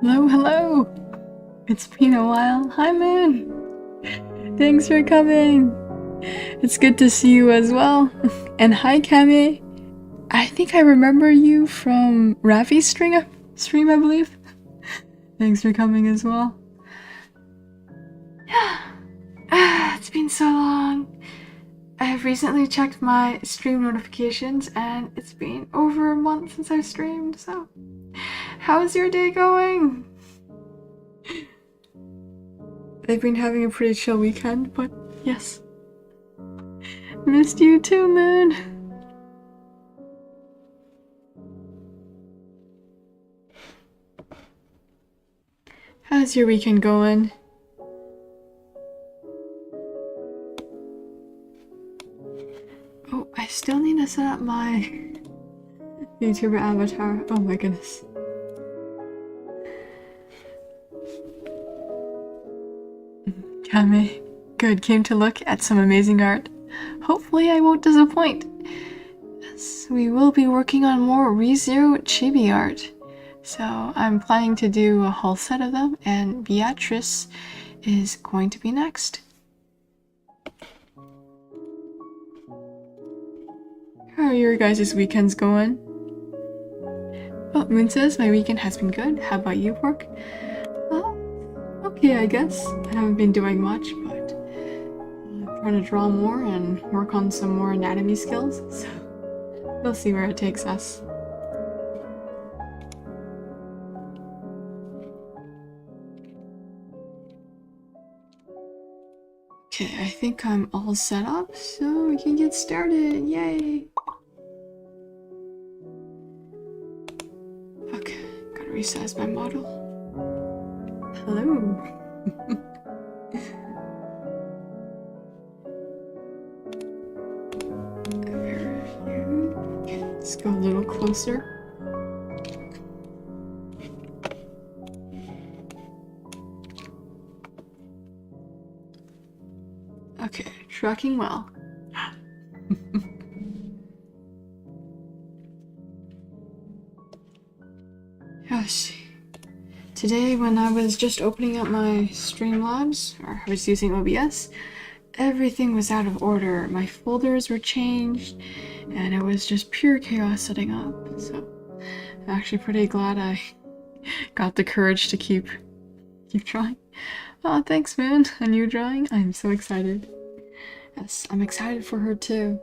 Hello, hello! It's been a while. Hi, Moon! Thanks for coming! It's good to see you as well. And hi, Kami! I think I remember you from Ravi's stream, I believe. Thanks for coming as well. It's been so long. I have recently checked my stream notifications and it's been over a month since I've streamed, so... How's your day going? I've been having a pretty chill weekend, but yes. Missed you too, Moon. How's your weekend going? Oh, I still need to set up my YouTuber avatar. Oh my goodness. Kame, good, came to look at some amazing art. Hopefully I won't disappoint. Yes, we will be working on more ReZero Chibi art. So I'm planning to do a whole set of them, and Beatrice is going to be next. How are your guys' weekends going? Oh, Moon says my weekend has been good. How about you, Pork? Well, okay, I guess. I haven't been doing much, but I'm trying to draw more and work on some more anatomy skills, so we'll see where it takes us. Okay, I think I'm all set up, so we can get started. Yay! Okay, gotta resize my model. Hello! Okay, let's go a little closer. Okay, tracking well. Gosh. Today, when I was just opening up my Streamlabs, or I was using OBS, everything was out of order. My folders were changed, and it was just pure chaos setting up. So, I'm actually pretty glad I got the courage to keep drawing. Oh, thanks, Moon. A new drawing? I'm so excited. Yes, I'm excited for her too.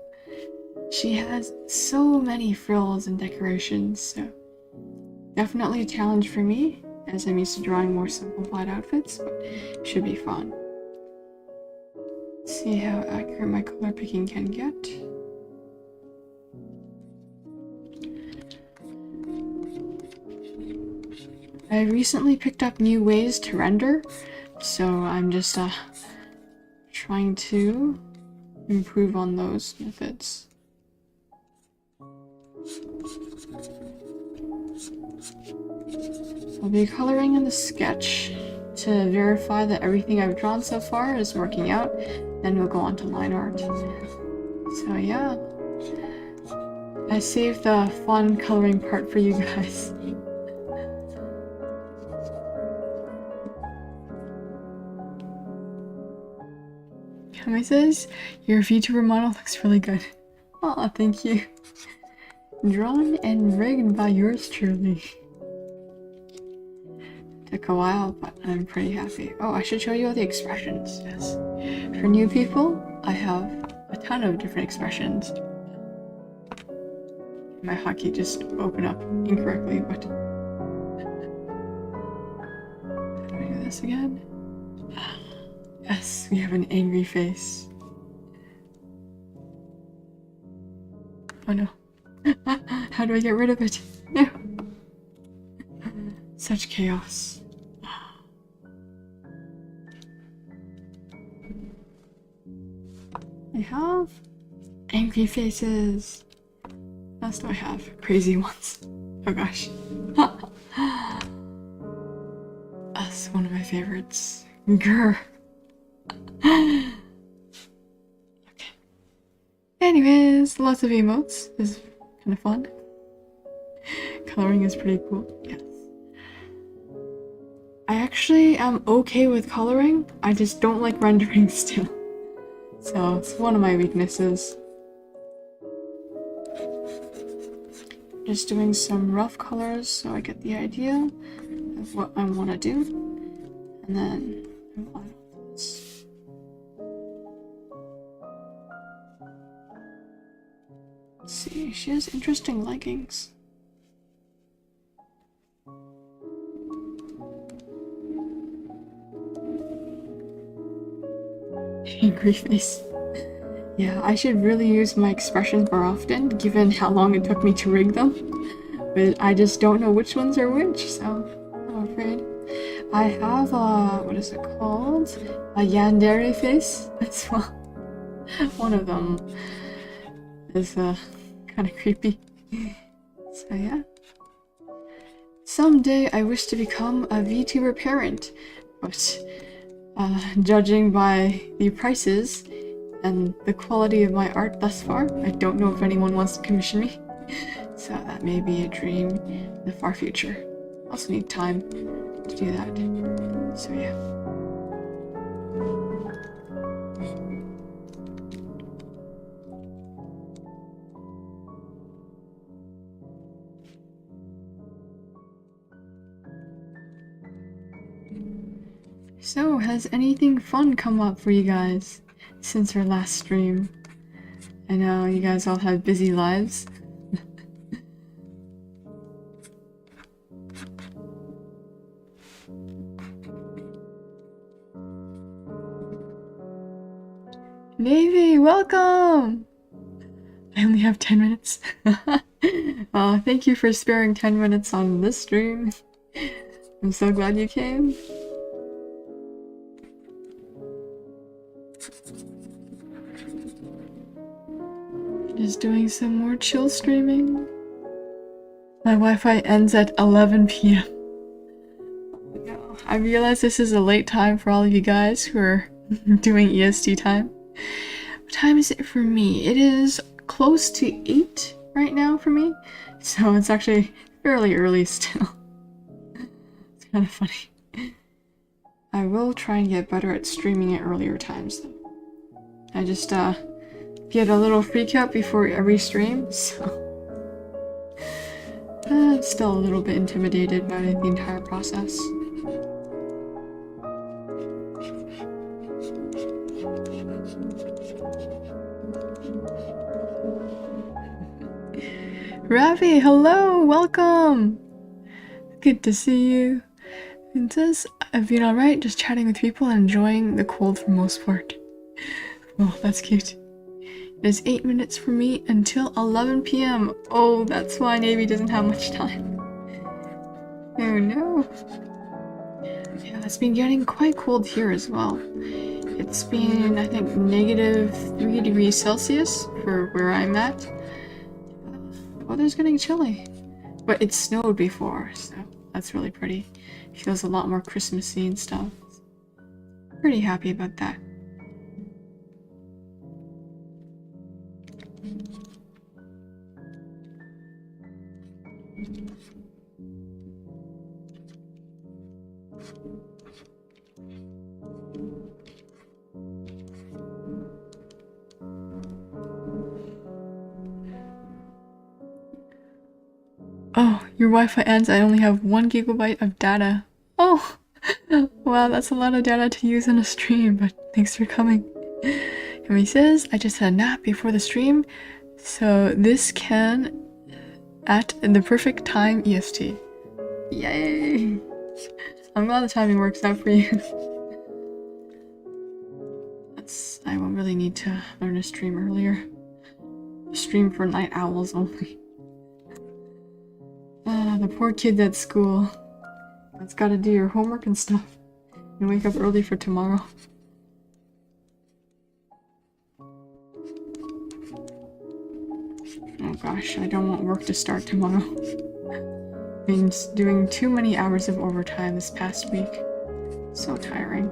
She has so many frills and decorations, so definitely a challenge for me, as I'm used to drawing more simplified outfits, but it should be fun. Let's see how accurate my color picking can get. I recently picked up new ways to render, so I'm just trying to improve on those methods. I'll be coloring in the sketch to verify that everything I've drawn so far is working out, then we'll go on to line art. So yeah, I saved the fun coloring part for you guys. Kami says, your VTuber model looks really good. Aw, thank you. Drawn and rigged by yours truly. Took a while, but I'm pretty happy. Oh, I should show you all the expressions, yes. For new people, I have a ton of different expressions. My hotkey just opened up incorrectly, but... Can I do this again? Yes, we have an angry face. Oh no. How do I get rid of it? No. Such chaos. I have angry faces. What else do I have? Crazy ones. Oh gosh. That's one of my favorites. Grr. Okay. Anyways, lots of emotes. This is kind of fun. Coloring is pretty cool. Yes. I actually am okay with coloring, I just don't like rendering still. So it's one of my weaknesses. Just doing some rough colors so I get the idea of what I want to do. And then move on with this. Let's see, she has interesting leggings. Angry face. Yeah, I should really use my expressions more often, given how long it took me to rig them. But I just don't know which ones are which, so I'm afraid. I have what is it called? A yandere face as well. One of them is kind of creepy. So yeah. Someday I wish to become a VTuber parent, but judging by the prices and the quality of my art thus far, I don't know if anyone wants to commission me. So that may be a dream in the far future. Also need time to do that. So yeah. So, has anything fun come up for you guys since our last stream? I know you guys all have busy lives. Navy, welcome! I only have 10 minutes. Thank you for sparing 10 minutes on this stream. I'm so glad you came. Just doing some more chill streaming. My Wi-Fi ends at 11 p.m. I realize this is a late time for all of you guys who are doing EST time. What time is it for me? It is close to 8 right now for me, so it's actually fairly early still. It's kind of funny. I will try and get better at streaming at earlier times though. I just get a little freak out before every stream, so I'm still a little bit intimidated by the entire process. Ravi, hello, welcome! Good to see you. It says, I've been alright, just chatting with people and enjoying the cold for most part. Oh, that's cute. It is 8 minutes for me until 11 p.m. Oh, that's why Navy doesn't have much time. Oh no. Yeah, it's been getting quite cold here as well. It's been, I think, -3 degrees Celsius for where I'm at. The weather's getting chilly. But it snowed before, so that's really pretty. It feels a lot more Christmassy and stuff. Pretty happy about that. Oh, your Wi-Fi ends. I only have 1 gigabyte of data. Oh, wow, that's a lot of data to use on a stream, but thanks for coming. And he says, I just had a nap before the stream, so this can at the perfect time EST. Yay! I'm glad the timing works out for you. I will really need to learn to stream earlier. Stream for night owls only. The poor kids at school. That's gotta do your homework and stuff. And wake up early for tomorrow. Oh gosh, I don't want work to start tomorrow. Been doing too many hours of overtime this past week. So tiring.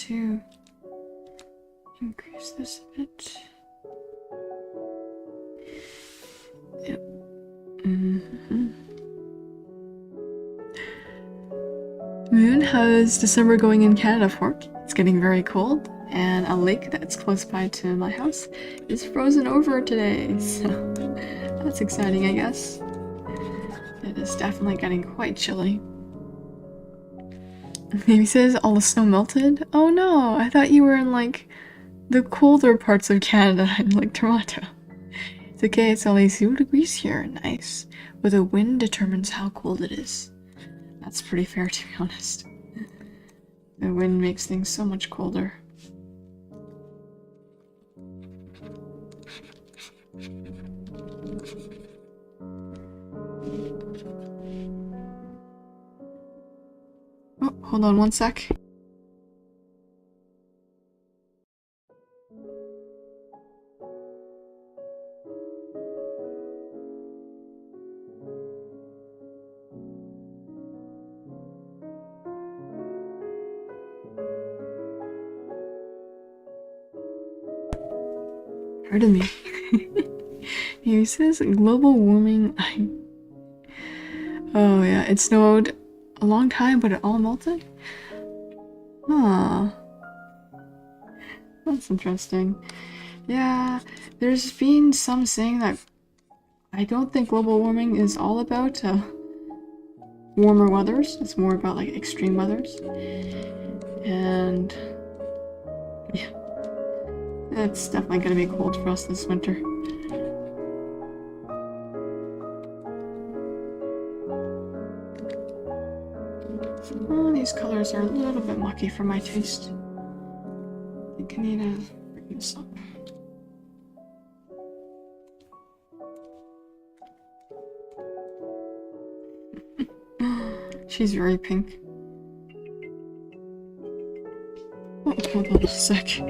to increase this a bit. Yep. Moon, how's December going in Canada for? It's getting very cold, and a lake that's close by to my house is frozen over today, so that's exciting, I guess. It is definitely getting quite chilly. Maybe says all the snow melted? Oh no, I thought you were in like the colder parts of Canada, in like Toronto. It's okay, it's only 0 degrees here, nice. But the wind determines how cold it is. That's pretty fair, to be honest. The wind makes things so much colder. Oh, hold on one sec. Pardon me. He says global warming. Oh yeah, it snowed a long time, but it all melted? Huh. That's interesting. Yeah, there's been some saying that I don't think global warming is all about warmer weathers. It's more about like extreme weathers. And yeah, it's definitely gonna be cold for us this winter. Oh, these colors are a little bit mucky for my taste. I think I need to bring this up. She's very pink. Oh, hold on a sec.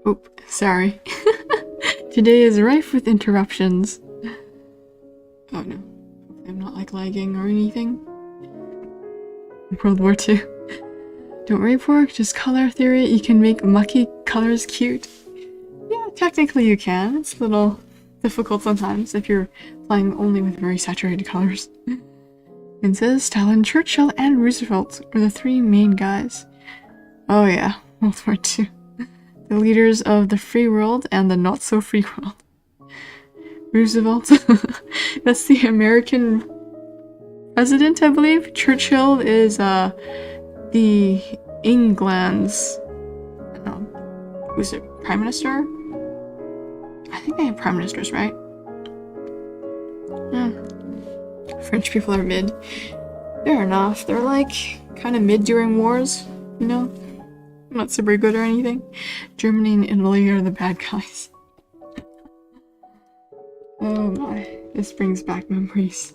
Oop, sorry. Today is rife with interruptions. Oh no. I'm not like lagging or anything. World War II. Don't worry, Pork, just color theory. You can make mucky colors cute. Yeah, technically you can. It's a little difficult sometimes if you're playing only with very saturated colors. It says Stalin, Churchill, and Roosevelt were the 3 main guys. Oh yeah, World War II. The leaders of the free world and the not-so-free world. Roosevelt, that's the American president, I believe. Churchill is the England's, I don't know, who's it, prime minister? I think they have prime ministers, right? Yeah. French people are mid. Fair enough. They're like kind of mid during wars, you know? Not super good or anything. Germany and Italy are the bad guys. Oh my, this brings back memories.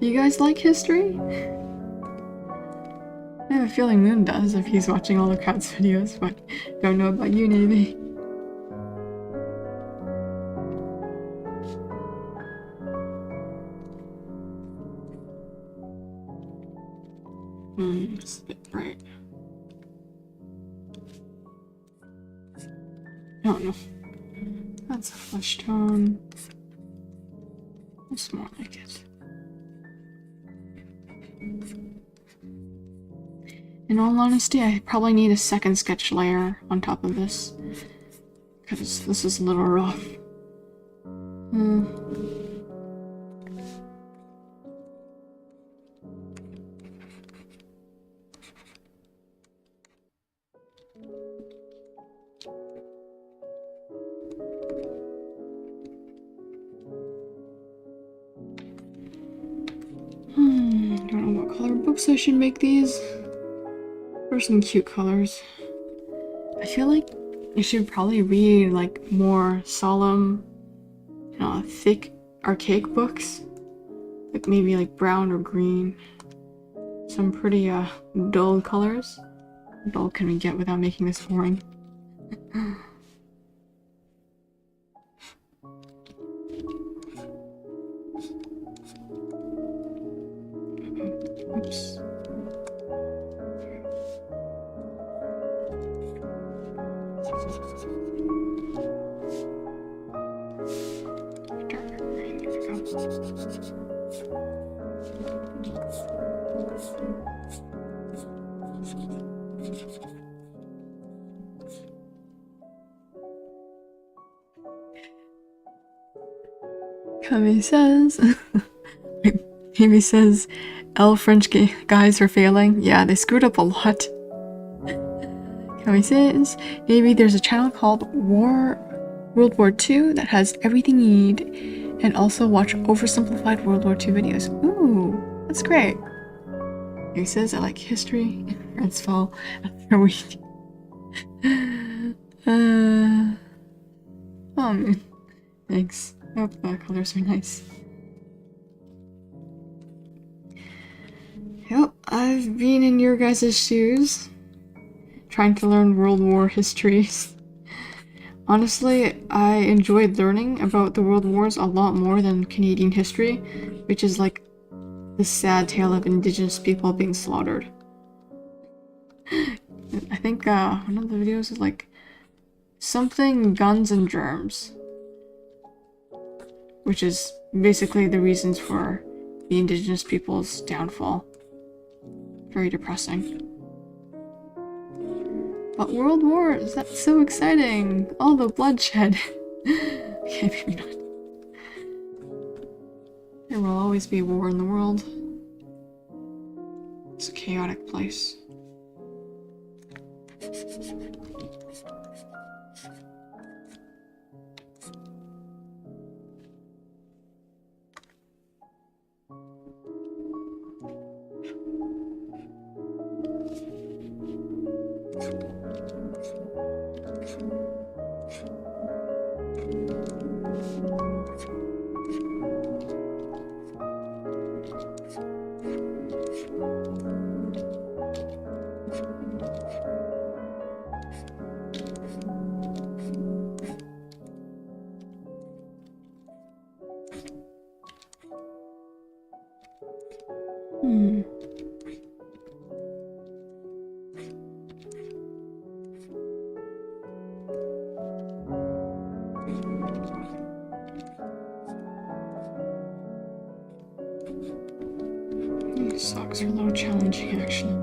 You guys like history? I have a feeling Moon does if he's watching all the Crowd's videos, but don't know about you, Navy. It's a bit bright. Oh no. That's a flesh tone. It's more like it. In all honesty, I probably need a second sketch layer on top of this. Because this is a little rough. Hmm. I don't know what color books I should make these. Or some cute colors. I feel like I should probably read like more solemn, thick, archaic books. Like maybe like brown or green. Some pretty dull colors. How dull can we get without making this boring? Oops. Darker green, there we go. Kami says, Amy says, L French guys are failing. Yeah, they screwed up a lot. Kami says, maybe there's a channel called World War II that has everything you need, and also watch oversimplified World War II videos. Ooh, that's great. He says, I like history. Friends fall after a week. Thanks. Hope the colors are nice. Yep, I've been in your guys' shoes, trying to learn World War history. Honestly, I enjoyed learning about the World Wars a lot more than Canadian history, which is like the sad tale of Indigenous people being slaughtered. I think one of the videos is like something guns and germs, which is basically the reasons for the Indigenous people's downfall. Very depressing. But World Wars, that's so exciting! All the bloodshed! Okay, maybe not. There will always be war in the world. It's a chaotic place. Socks are low challenging action.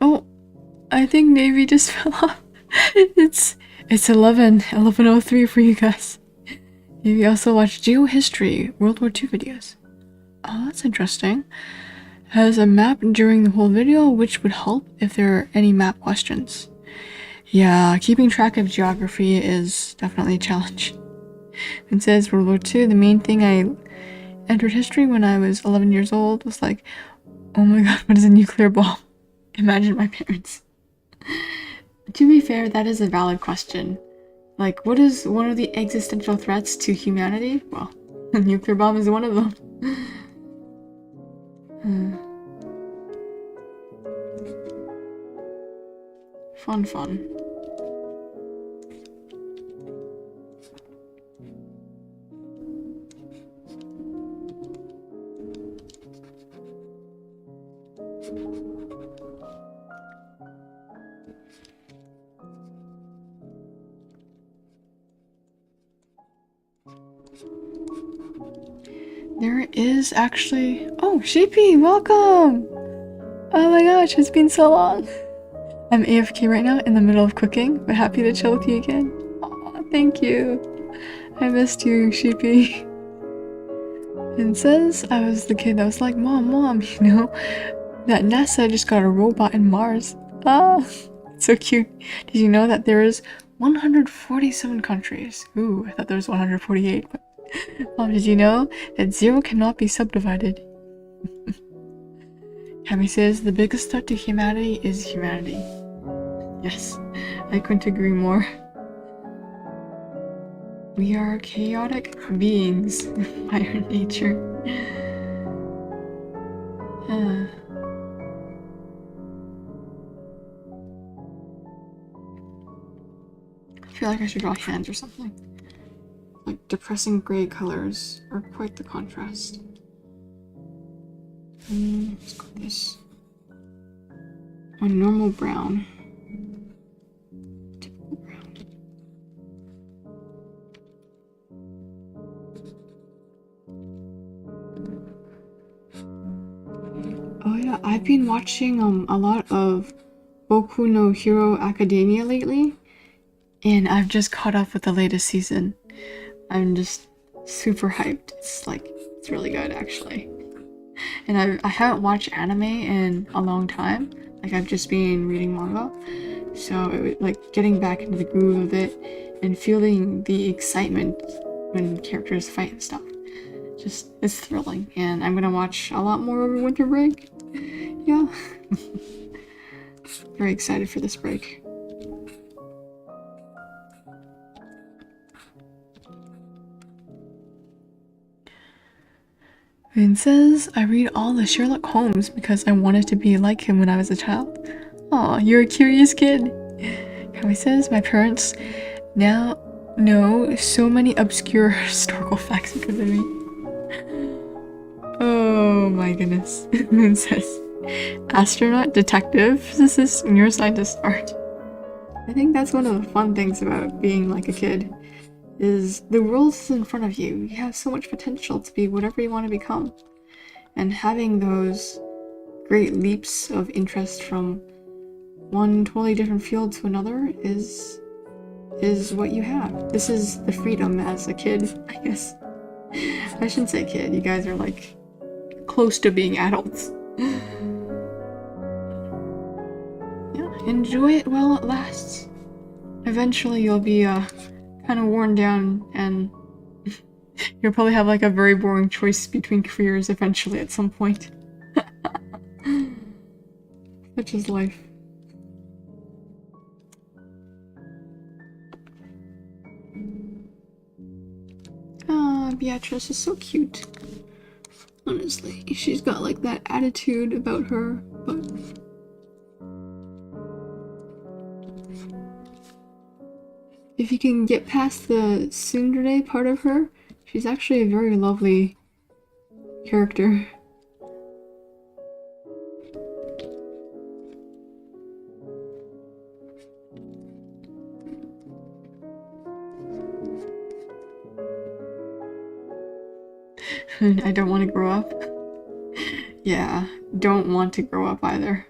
Oh, I think Navy just fell off. It's 11:03 for you guys. Maybe also watch Geohistory World War II videos. Oh, that's interesting. Has a map during the whole video, which would help if there are any map questions. Yeah, keeping track of geography is definitely a challenge. It says World War II, the main thing I entered history when I was 11 years old was like, oh my god, what is a nuclear bomb? Imagine my parents. To be fair, that is a valid question. Like, what is one of the existential threats to humanity? Well, a nuclear bomb is one of them. Fun. There is actually... Oh, Chibi, welcome! Oh my gosh, it's been so long. I'm AFK right now in the middle of cooking, but happy to chill with you again. Aw, thank you. I missed you, Chibi. And says I was the kid that was like, Mom, you know, that NASA just got a robot in Mars. Ah, so cute. Did you know that there is 147 countries? Ooh, I thought there was 148. But did you know that 0 cannot be subdivided? Cammy says the biggest threat to humanity is humanity. Yes, I couldn't agree more. We are chaotic beings by our nature. I feel like I should draw hands or something. Like depressing gray colors are quite the contrast. Let's go with this. A normal brown. Typical brown. Oh yeah, I've been watching a lot of Boku no Hero Academia lately, and I've just caught up with the latest season. I'm just super hyped. It's really good actually. And I haven't watched anime in a long time. Like I've just been reading manga. So it was like getting back into the groove of it and feeling the excitement when characters fight and stuff. Just, it's thrilling. And I'm gonna watch a lot more over winter break. Yeah. Very excited for this break. Vin says, I read all the Sherlock Holmes because I wanted to be like him when I was a child. Aw, you're a curious kid. Kami says, my parents now know so many obscure historical facts because of me. Oh my goodness. Moon says, astronaut, detective, physicist, neuroscientist, art. I think that's one of the fun things about being like a kid. Is the world is in front of you. You have so much potential to be whatever you want to become. And having those great leaps of interest from one totally different field to another is what you have. This is the freedom as a kid, I guess. I shouldn't say kid. You guys are like close to being adults. Yeah, enjoy it while it lasts. Eventually you'll be kind of worn down, and you'll probably have like a very boring choice between careers eventually at some point. Such is life. Ah, Beatrice is so cute. Honestly, she's got like that attitude about her, but if you can get past the tsundere part of her, she's actually a very lovely character. I don't want to grow up. Yeah, don't want to grow up either.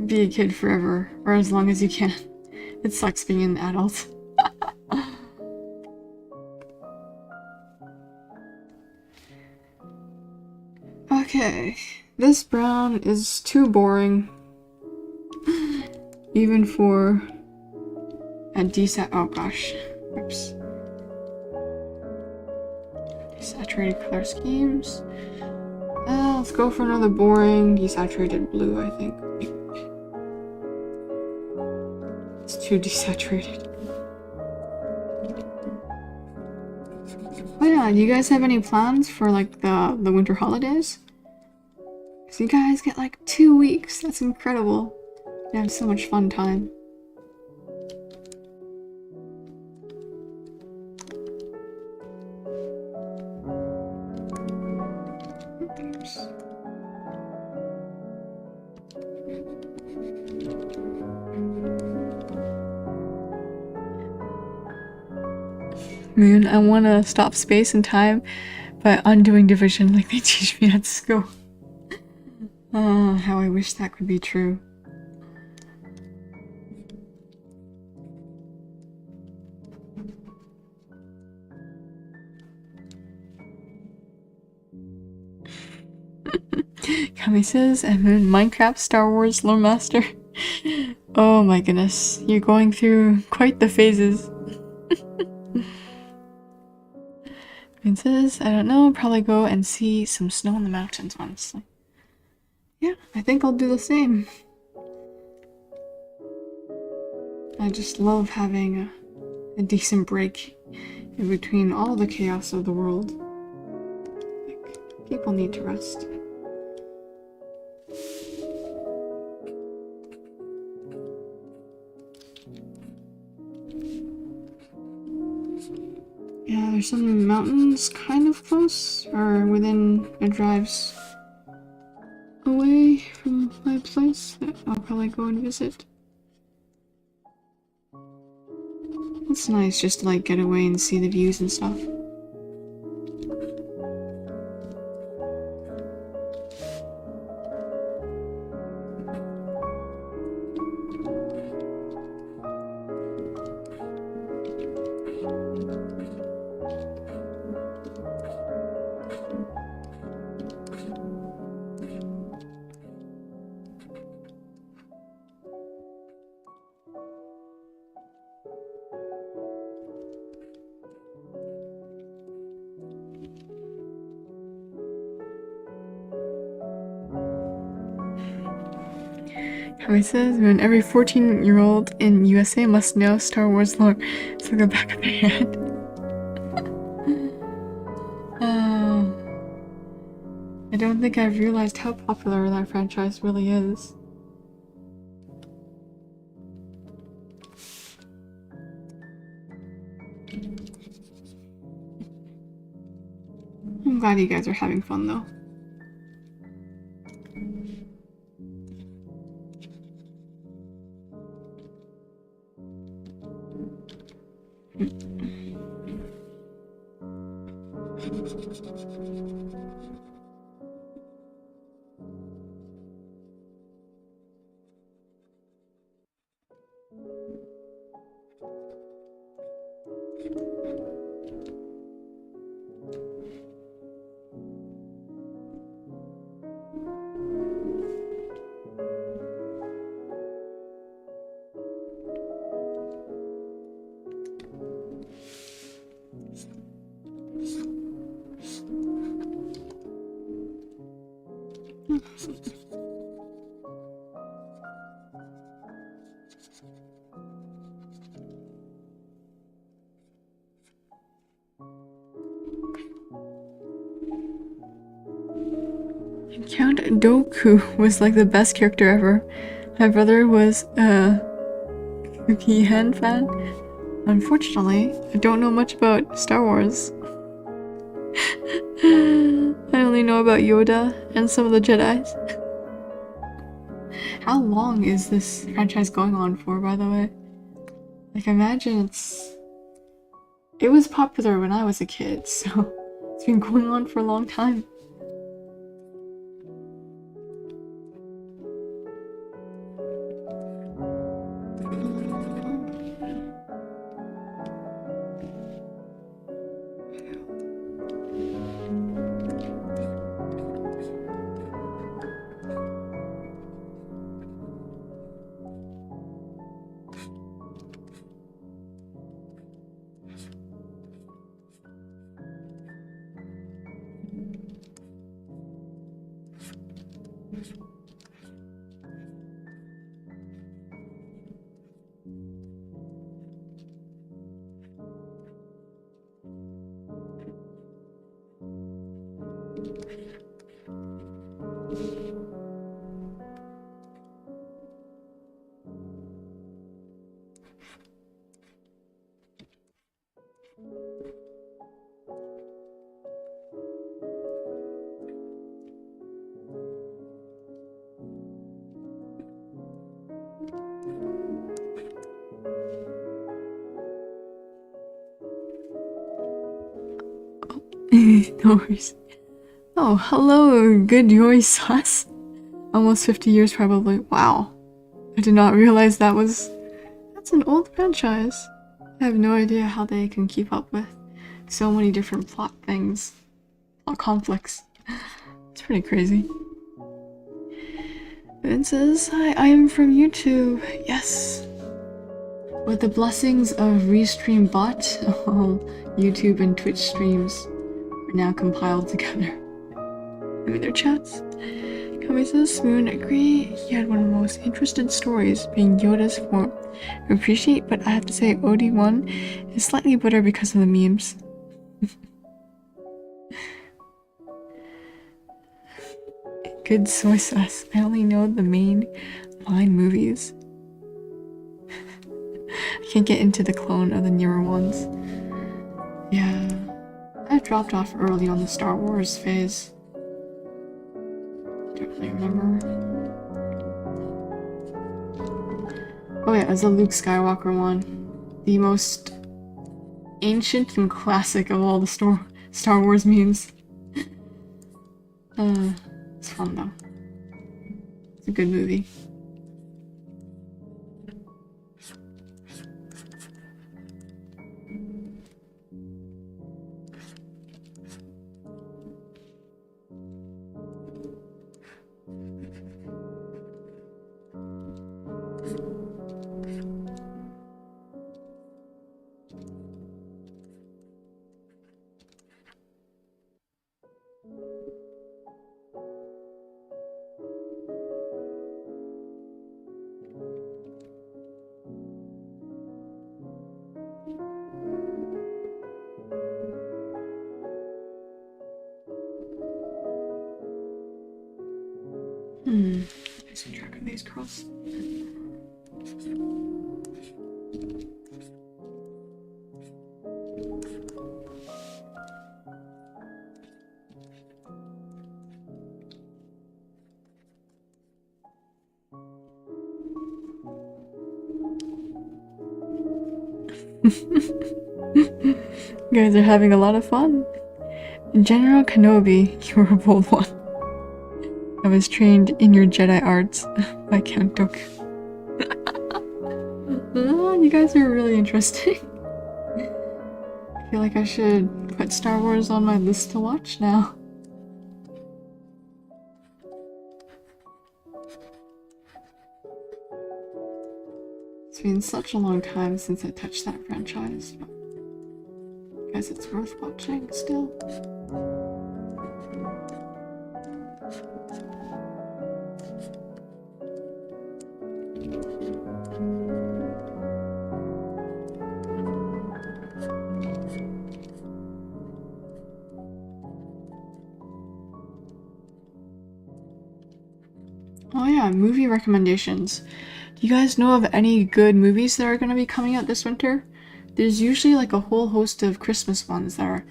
Be a kid forever, or as long as you can. It sucks being an adult. Okay, this brown is too boring. Even for a decent— oh gosh. Oops. Desaturated color schemes. Let's go for another boring desaturated blue, I think. It's too desaturated. Oh yeah, do you guys have any plans for like the winter holidays? Because you guys get like 2 weeks. That's incredible. You have so much fun time. Moon, I want to stop space and time by undoing division like they teach me at school. Oh, how I wish that could be true. Kami says, and then Minecraft Star Wars Lore Master. Oh my goodness, you're going through quite the phases. It says, I don't know, probably go and see some snow in the mountains, honestly. Yeah, I think I'll do the same. I just love having a decent break in between all the chaos of the world. Like, people need to rest. Yeah, there's some mountains kind of close, or within a drive's away from my place that I'll probably go and visit. It's nice just to like get away and see the views and stuff. How he says, when every 14-year-old in USA must know Star Wars lore, so go back of their head. I don't think I've realized how popular that franchise really is. I'm glad you guys are having fun though. Count Dooku was like the best character ever. My brother was a Kuki-Hen fan. Unfortunately, I don't know much about Star Wars. I only know about Yoda and some of the Jedis. How long is this franchise going on for, by the way? Like, imagine it was popular when I was a kid, so it's been going on for a long time. No worries. Oh, hello, good Yori sauce. Almost 50 years probably. Wow. I did not realize that's an old franchise. I have no idea how they can keep up with so many different plot things. Plot conflicts. It's pretty crazy. It says, hi, I am from YouTube. Yes. With the blessings of Restream Bot, all YouTube and Twitch streams are now compiled together. I mean, their chats. Kami says, Spoon, agree, he had one of the most interesting stories, being Yoda's form. I appreciate, but I have to say OD1 is slightly better because of the memes. Good soy sauce. I only know the main line movies. I can't get into the clone of the newer ones. Yeah. I dropped off early on the Star Wars phase. Don't really remember. Oh yeah, as a Luke Skywalker one. The most ancient and classic of all the Star Wars memes. It's fun though. It's a good movie. Losing track of these girls. You guys are having a lot of fun. General Kenobi, you were a bold one. I was trained in your Jedi arts by Count Dooku. You guys are really interesting. I feel like I should put Star Wars on my list to watch now. It's been such a long time since I touched that franchise, but I guess it's worth watching still. Oh yeah, movie recommendations. Do you guys know of any good movies that are going to be coming out this winter? There's usually like a whole host of Christmas ones that are,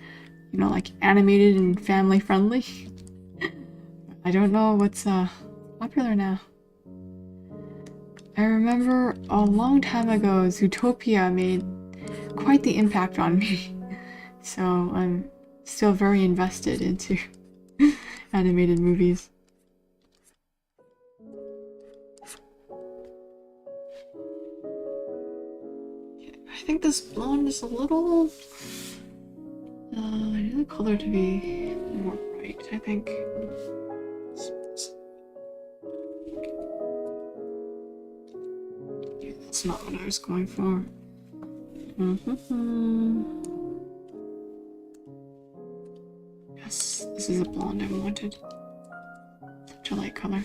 you know, like animated and family friendly. I don't know what's popular now. I remember a long time ago, Zootopia made quite the impact on me. So I'm still very invested into animated movies. I think this blonde is a little... I need the color to be more bright, I think. Yeah, that's not what I was going for. Yes, this is a blonde I wanted. Such a light color.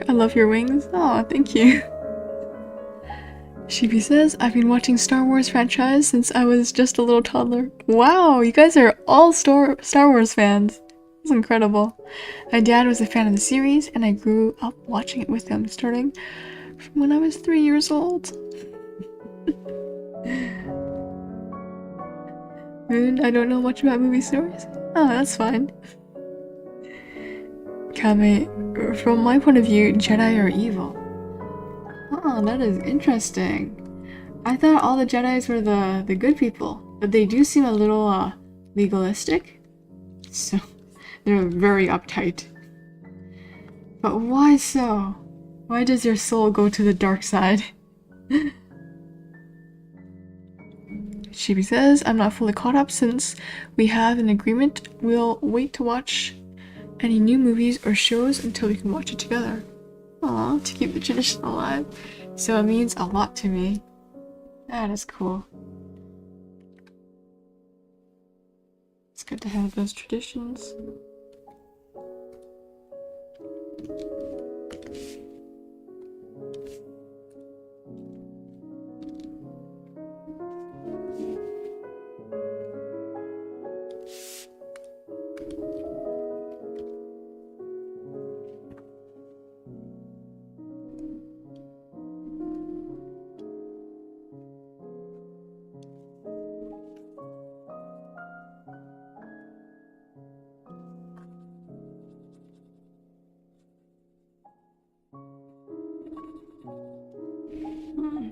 I love your wings. Oh, thank you. Chibi says, I've been watching Star Wars franchise since I was just a little toddler. Wow, you guys are all Star Wars fans. That's incredible. My dad was a fan of the series, and I grew up watching it with him, starting from when I was 3 years old. Moon, I don't know much about movie stories. Oh, that's fine. Kame, from my point of view, Jedi are evil. Oh, that is interesting. I thought all the Jedis were the good people. but they do seem a little legalistic, so they're very uptight. But why so? Why does your soul go to the dark side? Chibi says, I'm not fully caught up since we have an agreement. We'll wait to watch any new movies or shows until we can watch it together. Aw, to keep the tradition alive. So it means a lot to me. That is cool. It's good to have those traditions.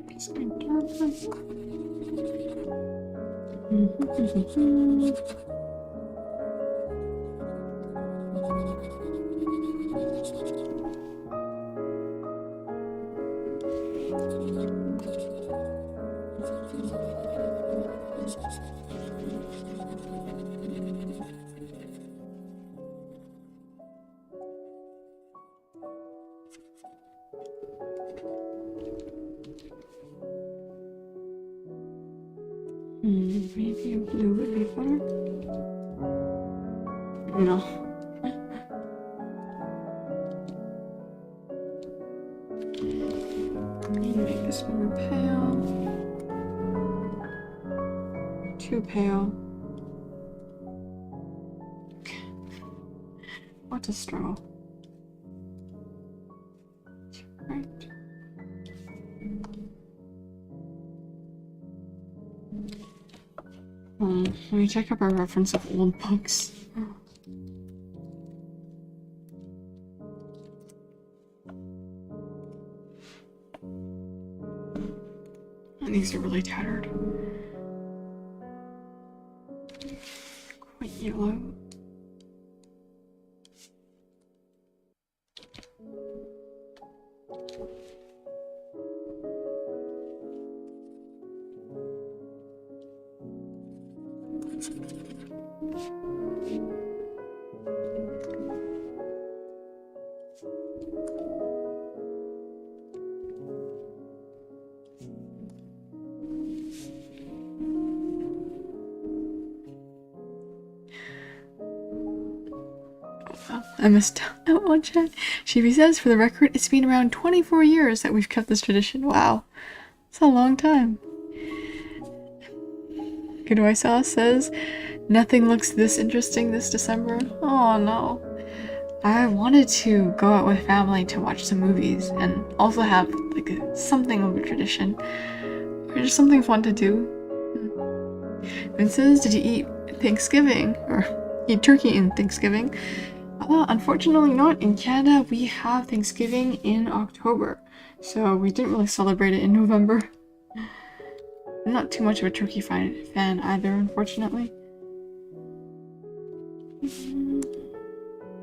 It's getting darker. Maybe a blue would be better. No. Make this more pale. Too pale. What a straw. Right. Let me check up our reference of old books. And these are really tattered. Quite yellow. I missed out on chat. Chibi says, for the record, it's been around 24 years that we've kept this tradition. Wow. It's a long time. Goodbye Sauce says, nothing looks this interesting this December. Oh no. I wanted to go out with family to watch some movies and also have like something of a tradition. Or just something fun to do. Vince says, did you eat Thanksgiving? Or eat turkey in Thanksgiving? Unfortunately not. In Canada, we have Thanksgiving in October, so we didn't really celebrate it in November. I'm not too much of a turkey fan either, unfortunately.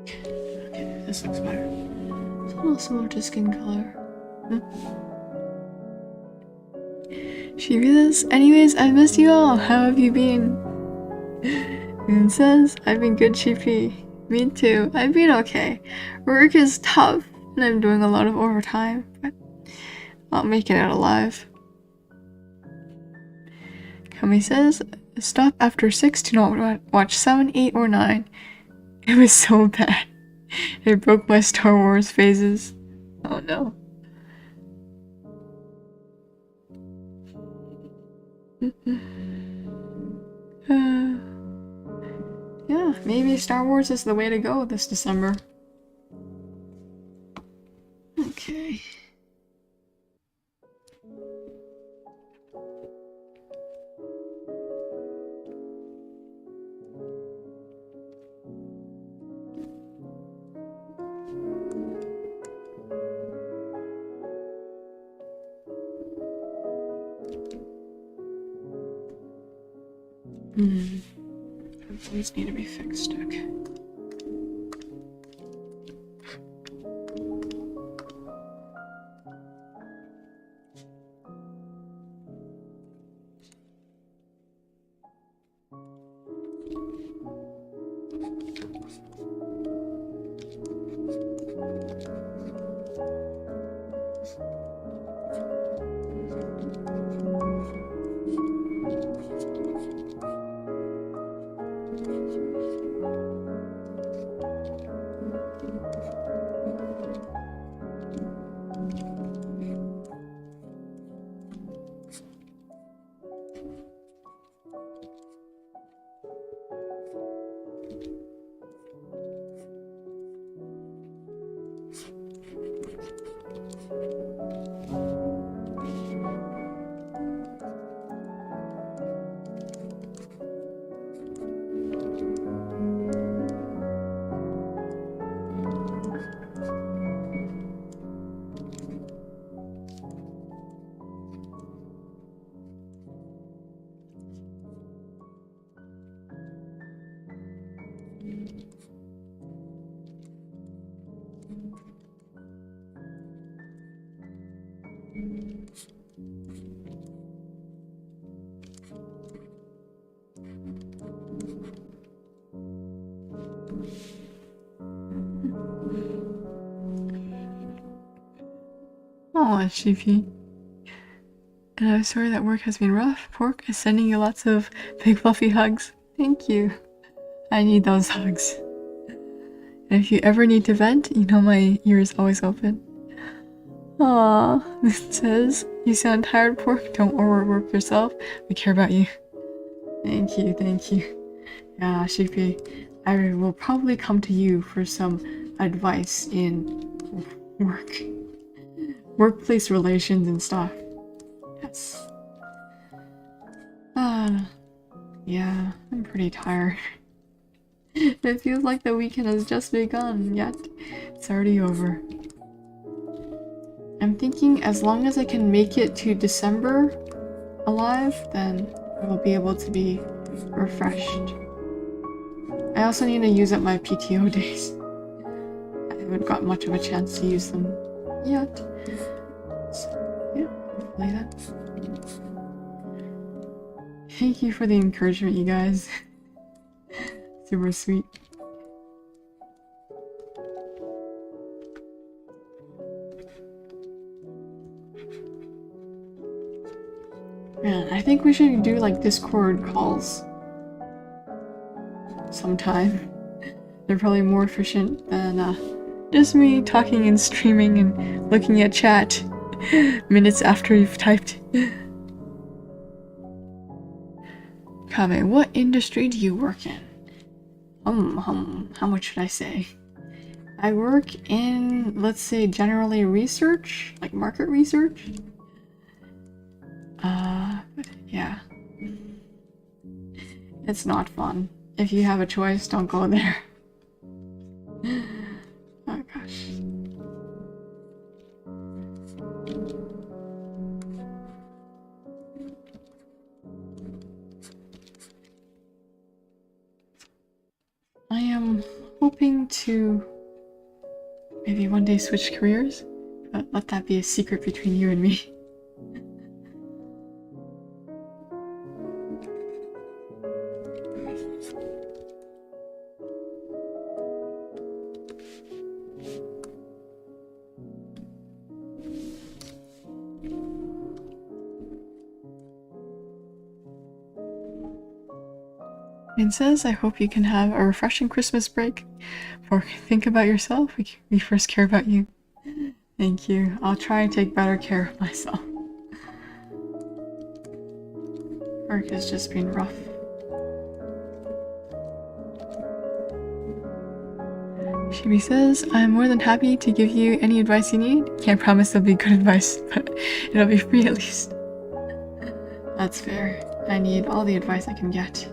Okay, this looks better. It's a little similar to skin color. She reads, anyways, I missed you all. How have you been? Moon says, I've been good, Chibi. Me too. I've been okay. Work is tough, and I'm doing a lot of overtime, but I'll make it out alive. Kami says, stop after 6 to not watch 7, 8, or 9. It was so bad. It broke my Star Wars phases. Oh no. Yeah, maybe Star Wars is the way to go this December. Okay. These need to be fixed, okay. Oh, Chibi. And I'm sorry that work has been rough. Pork is sending you lots of big fluffy hugs. Thank you. I need those hugs. And if you ever need to vent, you know my ear is always open. Aww, it says, you sound tired, Pork. Don't overwork yourself. We care about you. Thank you, thank you. Yeah, Chibi, I will probably come to you for some advice in workplace relations and stuff. Yes. Yeah, I'm pretty tired. It feels like the weekend has just begun, yet it's already over. I'm thinking as long as I can make it to December alive, then I will be able to be refreshed. I also need to use up my PTO days. I haven't got much of a chance to use them yet. So, yeah, hopefully that's... Thank you for the encouragement, you guys. Super sweet. Man, I think we should do like Discord calls sometime. They're probably more efficient than just me talking and streaming and looking at chat minutes after you've typed. Kame, what industry do you work in? How much should I say? I work in, let's say, generally research, like market research. Yeah. It's not fun. If you have a choice, don't go there. Oh gosh. I am hoping to maybe one day switch careers, but let that be a secret between you and me. It says, I hope you can have a refreshing Christmas break. For think about yourself, we first care about you. Thank you. I'll try and take better care of myself. Work has just been rough. Chibi says, I'm more than happy to give you any advice you need. Can't promise it'll be good advice, but it'll be free at least. That's fair. I need all the advice I can get.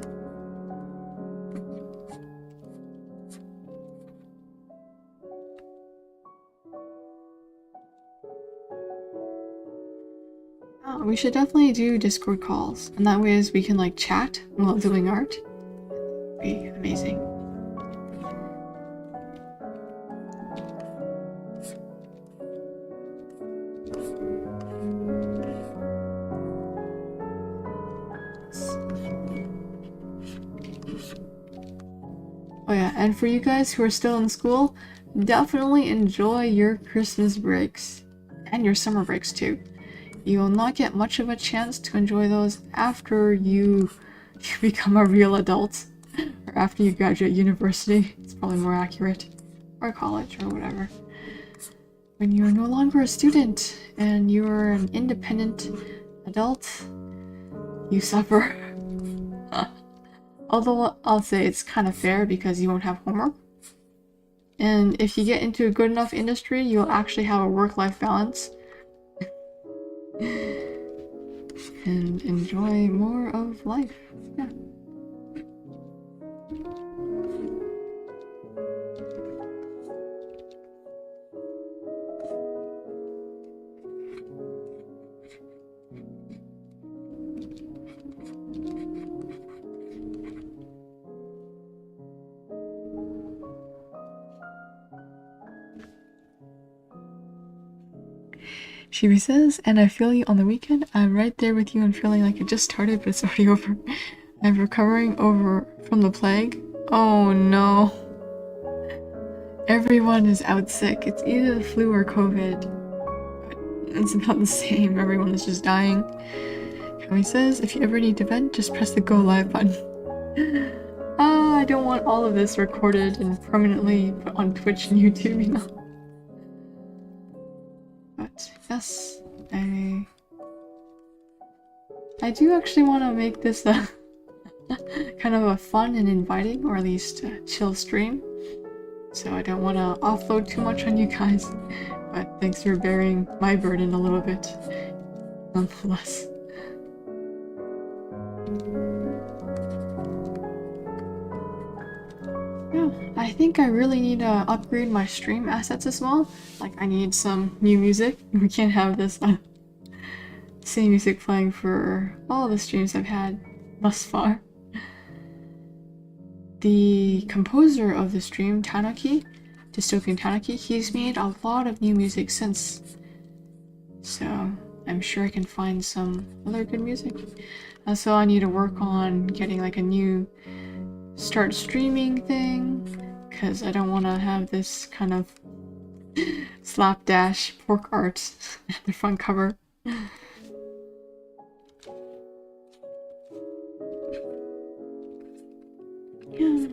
Oh, we should definitely do Discord calls, and that way as we can like chat while doing art. Be amazing. Oh yeah, and for you guys who are still in school, definitely enjoy your Christmas breaks and your summer breaks too. You will not get much of a chance to enjoy those after you become a real adult or after you graduate university. It's probably more accurate, or college or whatever. When you're no longer a student and you're an independent adult, you suffer. Although I'll say it's kind of fair because you won't have homework. And if you get into a good enough industry, you'll actually have a work-life balance. And enjoy more of life. Yeah. Chibi says, and I feel you on the weekend. I'm right there with you and feeling like it just started, but it's already over. I'm recovering from the plague. Oh no. Everyone is out sick. It's either the flu or COVID. It's about the same. Everyone is just dying. Kami says, if you ever need to vent, just press the go live button. I don't want all of this recorded and permanently put on Twitch and YouTube, you know. But yes, I do actually want to make this a kind of a fun and inviting, or at least a chill stream. So I don't want to offload too much on you guys, but thanks for bearing my burden a little bit, nonetheless. Yeah, I think I really need to upgrade my stream assets as well. Like, I need some new music. We can't have this same music playing for all the streams I've had thus far. The composer of the stream, Tanuki, Dystopian Tanuki, he's made a lot of new music since. So I'm sure I can find some other good music. So I need to work on getting like a new start streaming thing, because I don't want to have this kind of slapdash pork art at the front cover. Yeah.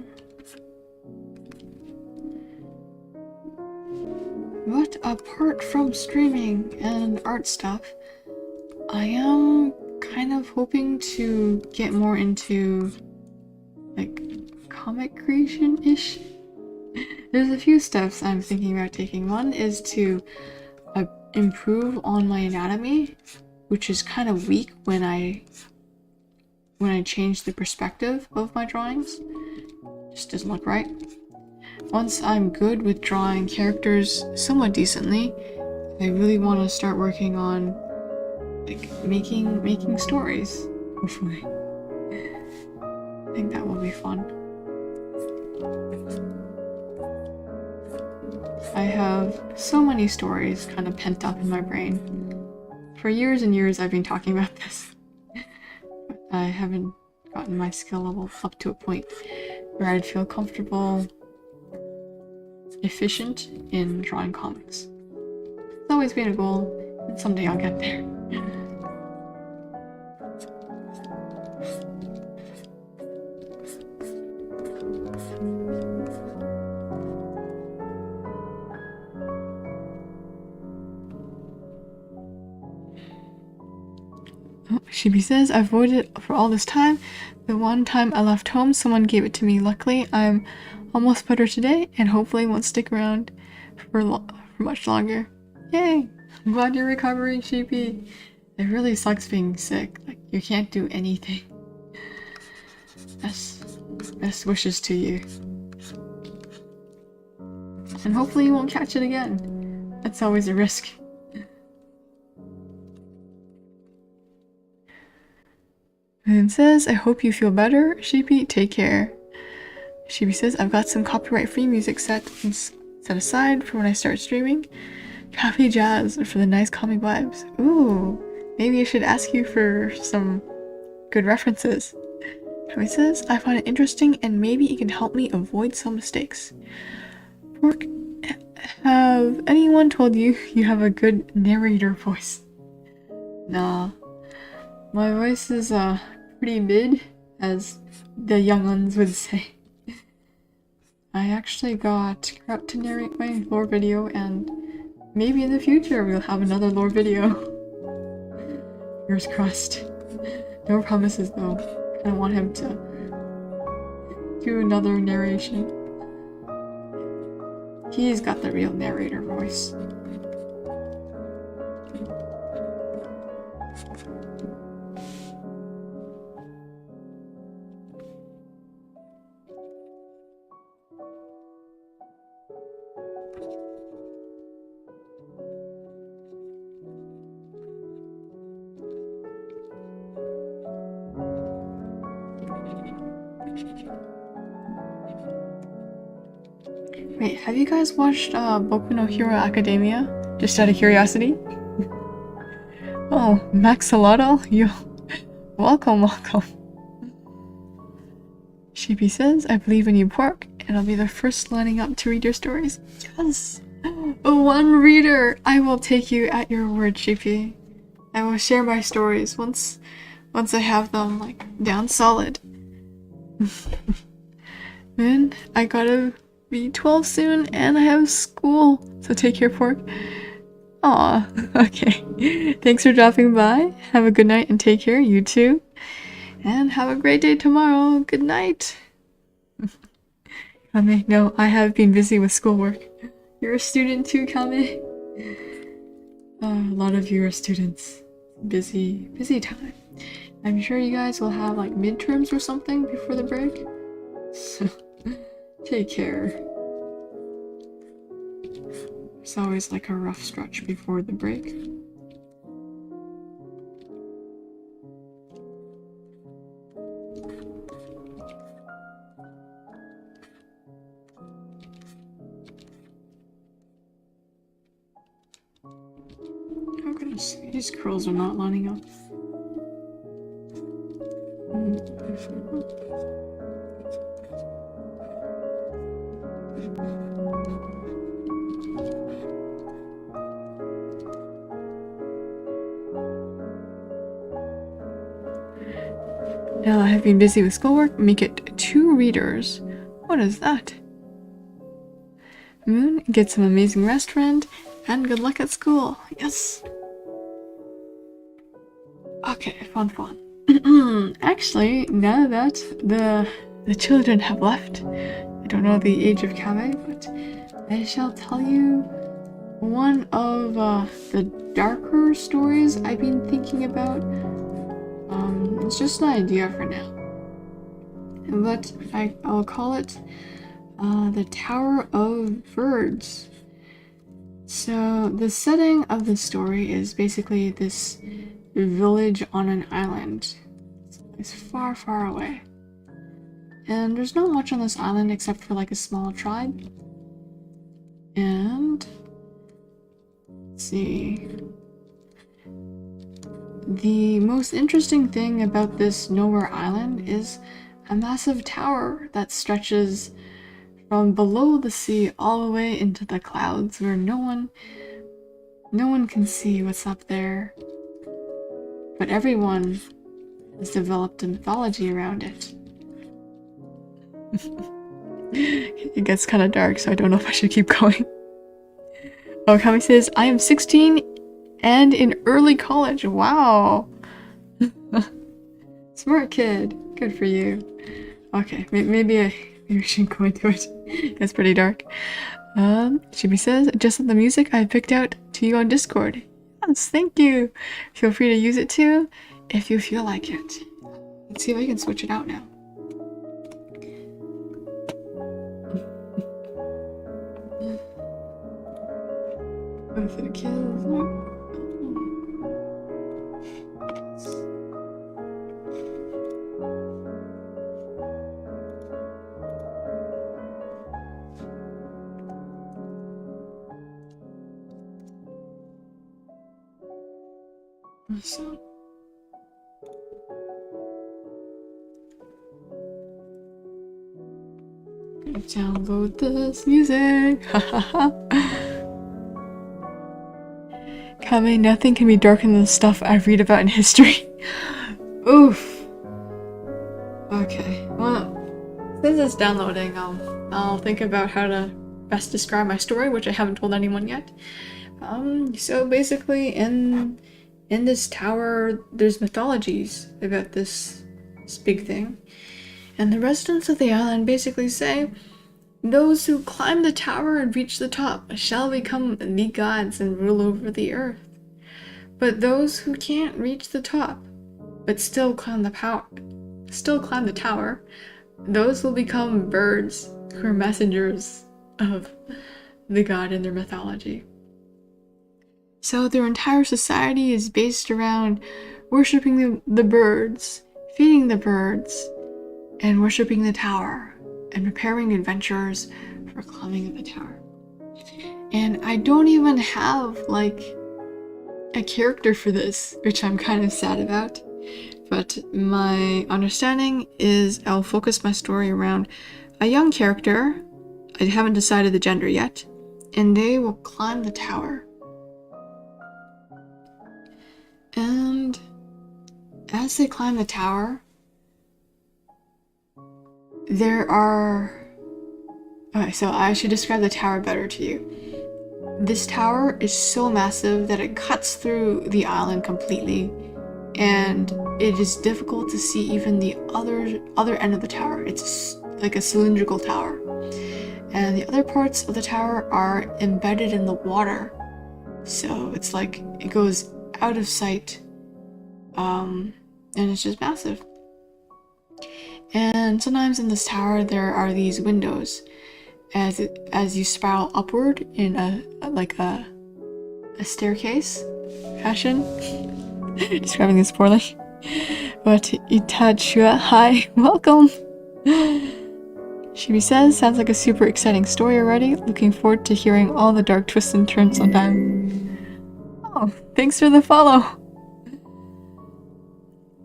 But apart from streaming and art stuff, I am kind of hoping to get more into like comic creation-ish. There's a few steps I'm thinking about taking. One is to improve on my anatomy, which is kind of weak when I change the perspective of my drawings. Just doesn't look right. Once I'm good with drawing characters somewhat decently, I really want to start working on like making stories, hopefully. I think that will be fun. I have so many stories kind of pent up in my brain. For years and years I've been talking about this. But I haven't gotten my skill level up to a point where I'd feel comfortable, efficient in drawing comics. It's always been a goal, and someday I'll get there. Chibi says, I've avoided it for all this time. The one time I left home, someone gave it to me. Luckily, I'm almost better today, and hopefully won't stick around for much longer. Yay! I'm glad you're recovering, Chibi. It really sucks being sick. Like, you can't do anything. Best wishes to you. And hopefully you won't catch it again. That's always a risk. Moon says, I hope you feel better. Chibi, take care. Chibi says, I've got some copyright-free music set aside for when I start streaming. Happy jazz for the nice calming vibes. Ooh, maybe I should ask you for some good references. Happy says, I find it interesting and maybe it can help me avoid some mistakes. Fork, have anyone told you you have a good narrator voice? Nah. My voice is pretty mid, as the young ones would say. I actually got Kraut to narrate my lore video, and maybe in the future we'll have another lore video. Fingers crossed. No promises though. I don't want him to do another narration. He's got the real narrator voice. Wait, have you guys watched Boku no Hero Academia? Just out of curiosity? Oh, Maxolotl? You... welcome. Chibi says, I believe in you, Pork, and I'll be the first lining up to read your stories. Yes! One reader! I will take you at your word, Chibi. I will share my stories once I have them, like, down solid. Man, I gotta be 12 soon, and I have school. So take care, Pork. Aw, okay. Thanks for dropping by. Have a good night and take care, you too. And have a great day tomorrow. Good night. Kame, no, I have been busy with schoolwork. You're a student too, Kame? A lot of you are students. Busy time. I'm sure you guys will have like midterms or something before the break. So, take care. It's always like a rough stretch before the break. Oh goodness, these curls are not lining up. Now I have been busy with schoolwork. Make it 2 readers. What is that? Moon, get some amazing rest, friend, and good luck at school. Yes. Okay, fun. Actually, now that the children have left, I don't know the age of Kame, but I shall tell you one of the darker stories I've been thinking about. It's just an idea for now, but I'll call it the Tower of Birds. So the setting of the story is basically this village on an island. It's far, far away. And there's not much on this island except for like a small tribe. And let's see. The most interesting thing about this nowhere island is a massive tower that stretches from below the sea all the way into the clouds, where no one can see what's up there. But everyone has developed a mythology around it. It gets kind of dark, so I don't know if I should keep going. Oh, Kami says, I am 16 and in early college. Wow. Smart kid. Good for you. Okay, maybe we shouldn't go into it. That's pretty dark. Chibi says, just the music I picked out to you on Discord. Yes, thank you. Feel free to use it too, if you feel like it. Let's see if I can switch it out now. Go for the kills. So download this music. Kame, nothing can be darker than the stuff I read about in history. Oof. Okay, well, since it's downloading, I'll think about how to best describe my story, which I haven't told anyone yet. So basically, in this tower, there's mythologies about this big thing. And the residents of the island basically say, those who climb the tower and reach the top shall become the gods and rule over the earth. But those who can't reach the top, but still climb the tower, those will become birds who are messengers of the god in their mythology. So their entire society is based around worshipping the birds, feeding the birds, and worshipping the tower, and preparing adventures for climbing the tower. And I don't even have, like, a character for this, which I'm kind of sad about. But my understanding is I'll focus my story around a young character, I haven't decided the gender yet, and they will climb the tower. And as they climb the tower, there are... Okay, so I should describe the tower better to you. This tower is so massive that it cuts through the island completely, and it is difficult to see even the other end of the tower. It's like a cylindrical tower. And the other parts of the tower are embedded in the water. So it's like it goes out of sight, and it's just massive. And sometimes in this tower there are these windows as you spiral upward in a staircase fashion. Describing this poorly. But Itachua, hi, welcome. Chibi says, sounds like a super exciting story already. Looking forward to hearing all the dark twists and turns sometime. Oh, thanks for the follow.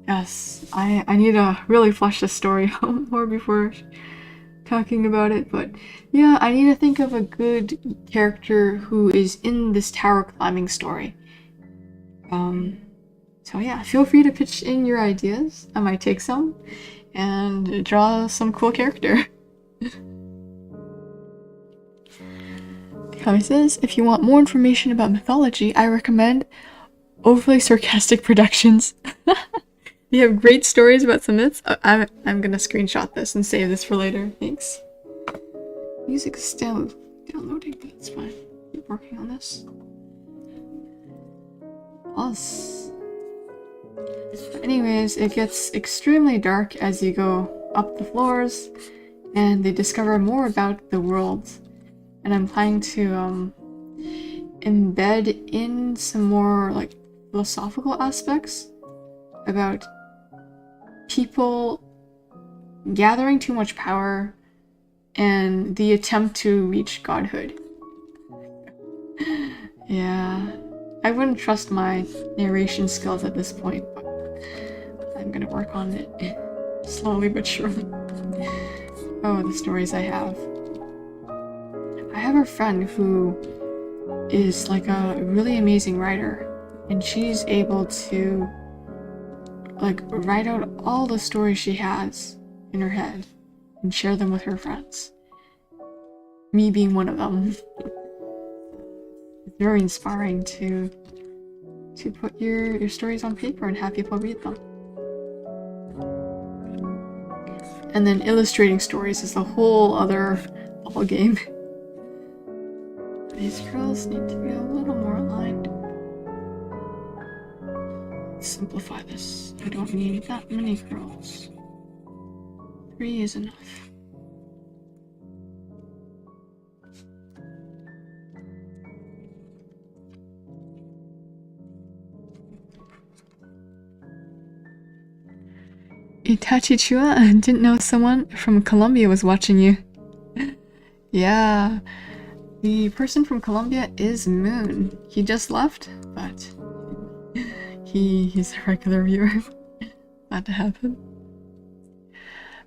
Yes, I need to really flesh this story out more before talking about it, but yeah, I need to think of a good character who is in this tower climbing story. So yeah, feel free to pitch in your ideas. I might take some and draw some cool character. Kami says, if you want more information about mythology, I recommend Overly Sarcastic Productions. You have great stories about some myths. I'm gonna screenshot this and save this for later. Thanks. Music is still downloading, but it's fine. Keep working on this. Us. Anyways, it gets extremely dark as you go up the floors, and they discover more about the world. And I'm planning to embed in some more like philosophical aspects about people gathering too much power and the attempt to reach godhood. Yeah, I wouldn't trust my narration skills at this point, but I'm gonna work on it slowly but surely. Oh, the stories I have. I have a friend who is like a really amazing writer, and she's able to like write out all the stories she has in her head and share them with her friends. Me being one of them. It's very inspiring to put your stories on paper and have people read them. And then illustrating stories is a whole other ball game. These curls need to be a little more aligned. Simplify this. I don't need that many curls. 3 is enough. Itachi Chua, I didn't know someone from Colombia was watching you. Yeah, the person from Colombia is Moon. He just left, but he's a regular viewer. Glad to have him.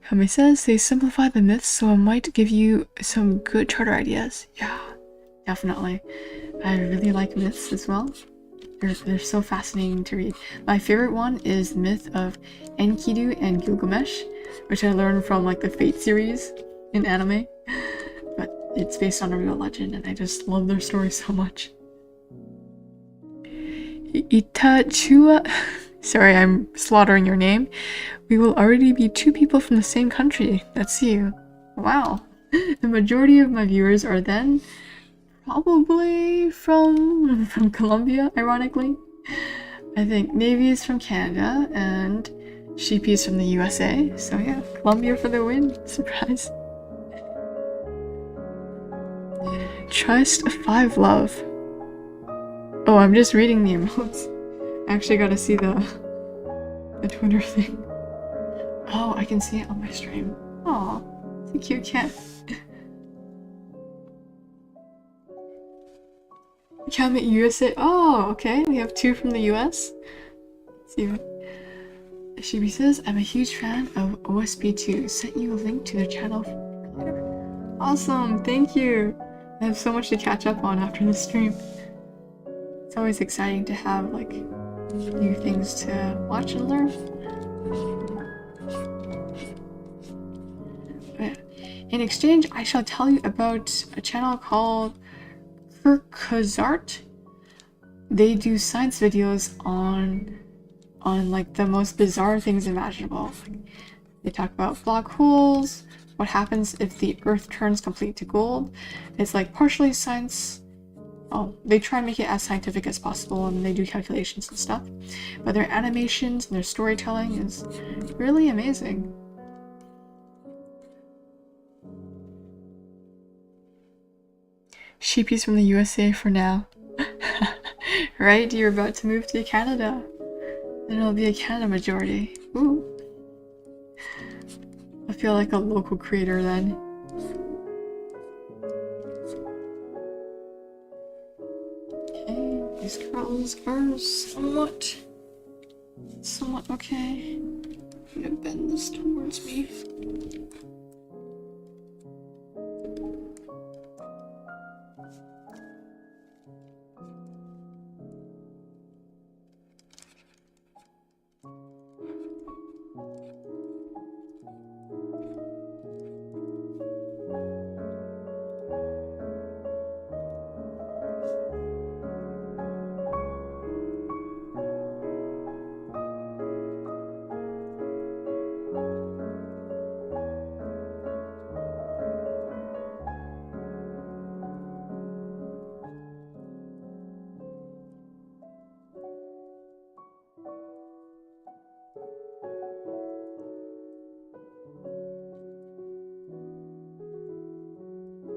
Kame says they simplify the myths, so it might give you some good charter ideas. Yeah, definitely. I really like myths as well. They're so fascinating to read. My favorite one is the myth of Enkidu and Gilgamesh, which I learned from like the Fate series in anime. But it's based on a real legend, and I just love their story so much. Itachua, sorry, I'm slaughtering your name. We will already be 2 people from the same country. That's you. Wow. The majority of my viewers are then probably from Colombia, ironically. I think Navy is from Canada and Chibi is from the USA. So yeah, Colombia for the win. Surprise. Trust 5 love. Oh, I'm just reading the emotes. I actually gotta see the Twitter thing. Oh, I can see it on my stream. Aw, it's a cute cat. Camet USA. Oh, okay. We have 2 from the US. Let's see what Chibi says. I'm a huge fan of OSB2. Sent you a link to their channel. Awesome, thank you. I have so much to catch up on after the stream. It's always exciting to have like new things to watch and learn. But in exchange, I shall tell you about a channel called Art. They do science videos on like the most bizarre things imaginable. They talk about black holes, what happens if the Earth turns complete to gold. It's like partially science. Oh, they try and make it as scientific as possible, and they do calculations and stuff. But their animations and their storytelling is really amazing. Sheepies from the USA for now. Right? You're about to move to Canada. Then it'll be a Canada majority. Ooh. I feel like a local creator then. Okay, these girls are somewhat okay. I'm gonna bend this towards me.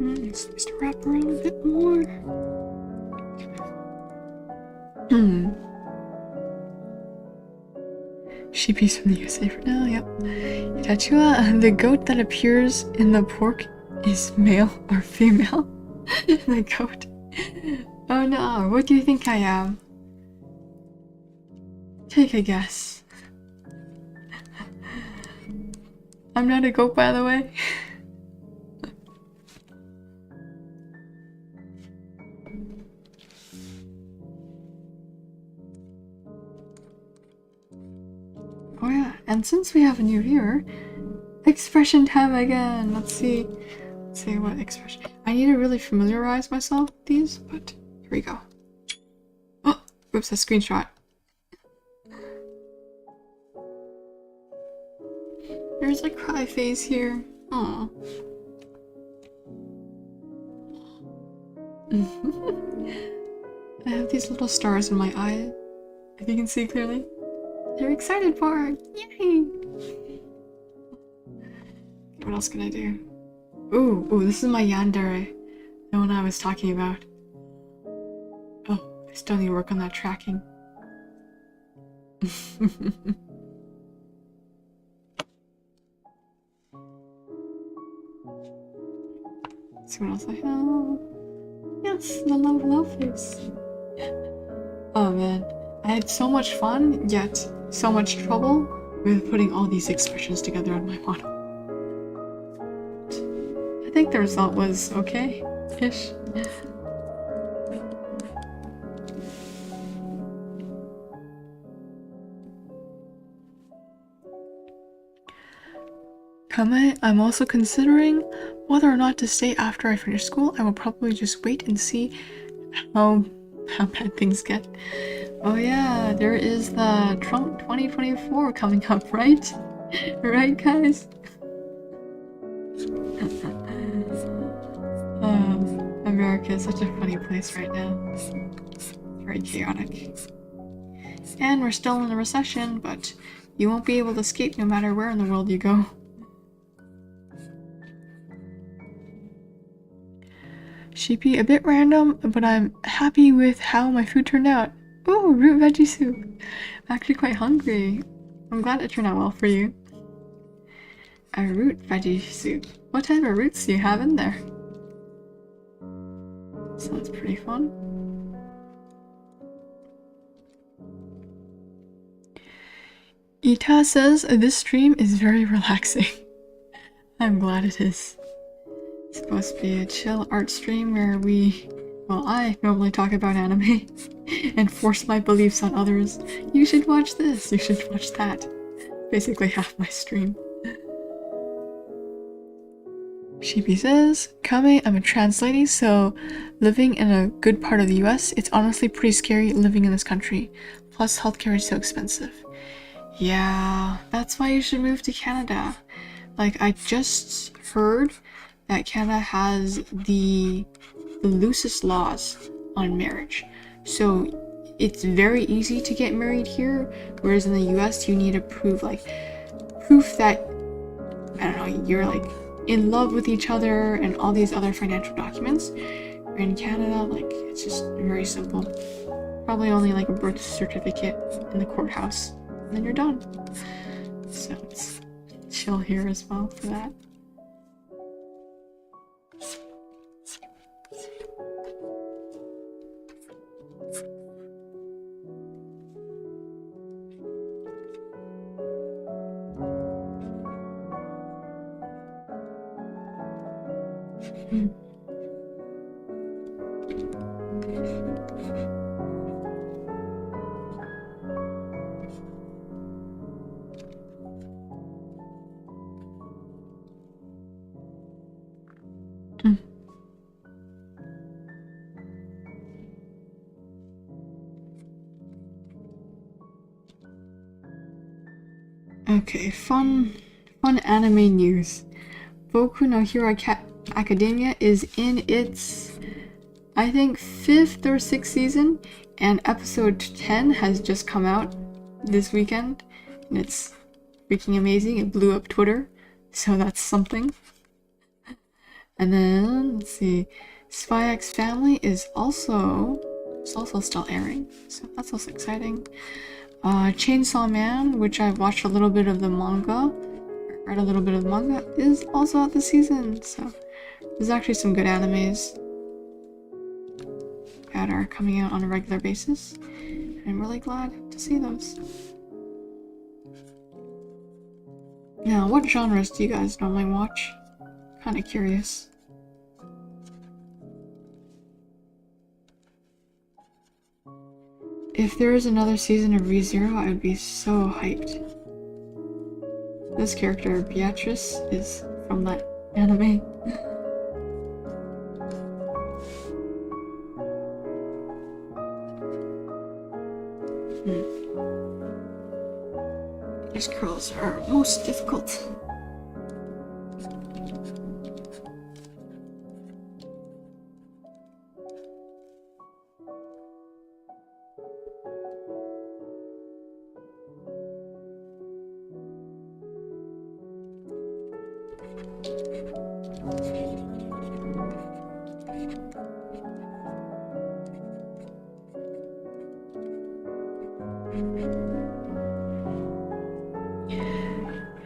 Needs to wrap around a bit more. Sheepies from the USA for now, yep. Itachua, the goat that appears in the pork is male or female? The goat. Oh no, what do you think I am? Take a guess. I'm not a goat, by the way. Oh yeah, and since we have a new viewer, expression time again. Let's see what expression. I need to really familiarize myself with these, but here we go. Oh, oops, a screenshot. There's a cry face here. Aw. I have these little stars in my eye, if you can see clearly. They're excited for it! Yay! What else can I do? Ooh, this is my yandere. The one I was talking about. Oh, I still need to work on that tracking. See what else I have. Yes, the love face. Oh man, I had so much fun, yet so much trouble with putting all these expressions together on my model. I think the result was okay-ish. Kame, I'm also considering whether or not to stay after I finish school. I will probably just wait and see how bad things get. Oh yeah, there is the Trump 2024 coming up, right? Right, guys? America is such a funny place right now. It's very chaotic. And we're still in a recession, but you won't be able to escape no matter where in the world you go. Chibi, a bit random, but I'm happy with how my food turned out. Oh, root veggie soup. I'm actually quite hungry. I'm glad it turned out well for you. A root veggie soup. What type of roots do you have in there? Sounds pretty fun. Ita says this stream is very relaxing. I'm glad it is. It's supposed to be a chill art stream where I normally talk about anime and force my beliefs on others. You should watch this, you should watch that. Basically half my stream. Chibi says, Kame, I'm a trans lady, so living in a good part of the US, it's honestly pretty scary living in this country. Plus, healthcare is so expensive. Yeah, that's why you should move to Canada. Like, I just heard that Canada has the loosest laws on marriage. So it's very easy to get married here, whereas in the US you need to prove that, I don't know, you're like in love with each other and all these other financial documents. In Canada, like, it's just very simple. Probably only like a birth certificate in the courthouse, and then you're done. So it's chill here as well for that. Okay, fun anime news. Boku no Hero Academia is in its, I think, 5th or 6th season, and episode 10 has just come out this weekend, and it's freaking amazing. It blew up Twitter, so that's something. And then, let's see, Spy X Family is also still airing, so that's also exciting. Chainsaw Man, which I've watched a little bit of the manga, read a little bit of the manga, is also out this season, so there's actually some good animes that are coming out on a regular basis, and I'm really glad to see those. Now, what genres do you guys normally watch? Kinda curious. If there is another season of ReZero, I would be so hyped. This character, Art-Beatrice, is from that anime. These girls are most difficult.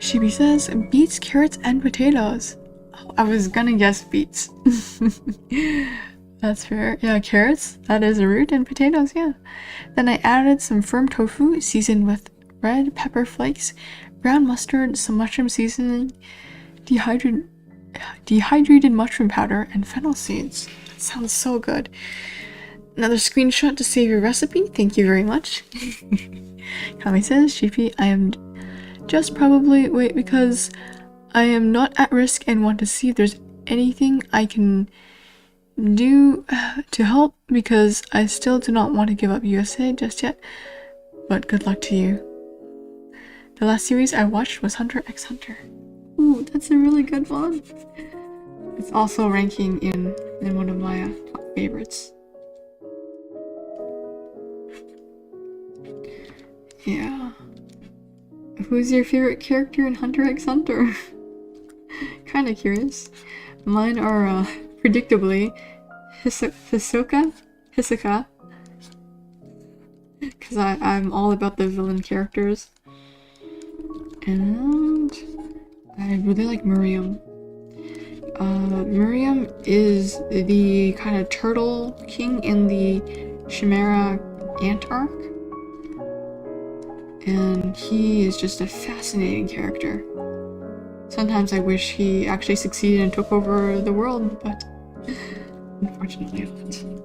Chibi says, beets, carrots, and potatoes. Oh, I was gonna guess beets. That's fair. Yeah, carrots. That is a root, and potatoes, yeah. Then I added some firm tofu seasoned with red pepper flakes, brown mustard, some mushroom seasoning, dehydrated mushroom powder, and fennel seeds. That sounds so good. Another screenshot to save your recipe. Thank you very much. Kami says, Chibi, I am just probably wait because I am not at risk and want to see if there's anything I can do to help because I still do not want to give up USA just yet, but good luck to you. The last series I watched was Hunter x Hunter. Ooh, that's a really good one. It's also ranking in one of my top favorites. Yeah. Who's your favorite character in Hunter x Hunter? Kinda curious. Mine are predictably Hisoka, because I'm all about the villain characters, and I really like Miriam. Miriam is the kind of turtle king in the Chimera Ant arc, and he is just a fascinating character. Sometimes I wish he actually succeeded and took over the world, but unfortunately not.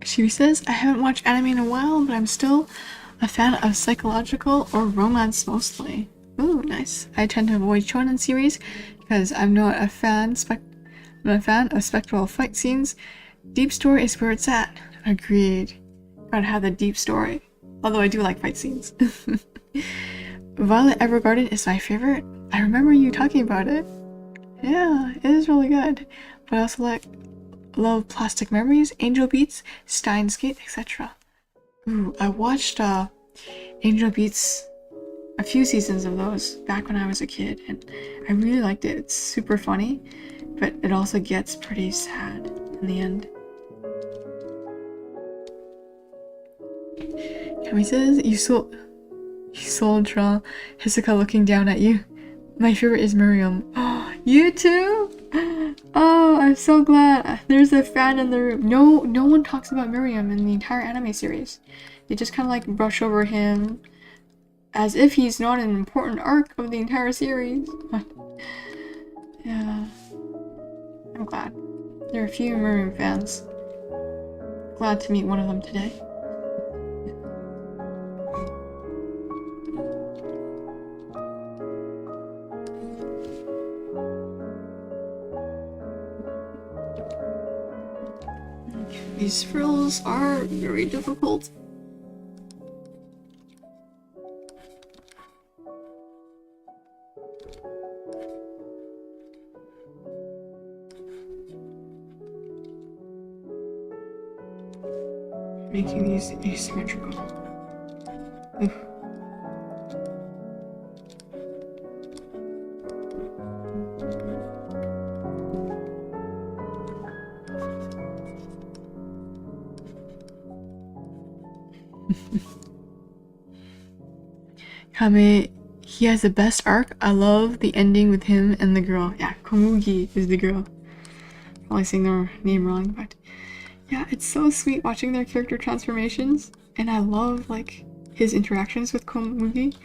Chibi says, I haven't watched anime in a while, but I'm still a fan of psychological or romance mostly. Ooh, nice. I tend to avoid shonen series because I'm not a fan of spectral fight scenes. Deep story is where it's at. Agreed. Gotta have the deep story. Although I do like fight scenes. Violet Evergarden is my favorite. I remember you talking about it. Yeah, it is really good. But I also love Plastic Memories, Angel Beats, Steins Gate, etc. Ooh, I watched Angel Beats, a few seasons of those back when I was a kid, and I really liked it. It's super funny, but it also gets pretty sad in the end. Kami says, you sold Hisoka looking down at you. My favorite is Miriam. Oh, you too? Oh, I'm so glad. There's a fan in the room. No one talks about Miriam in the entire anime series. They just kind of like brush over him as if he's not an important arc of the entire series. Yeah. I'm glad. There are a few Miriam fans. Glad to meet one of them today. These frills are very difficult. Making these asymmetrical. Oof. Kame, he has the best arc. I love the ending with him and the girl. Yeah, Komugi is the girl. Probably saying their name wrong, but yeah, it's so sweet watching their character transformations, and I love like his interactions with Komugi.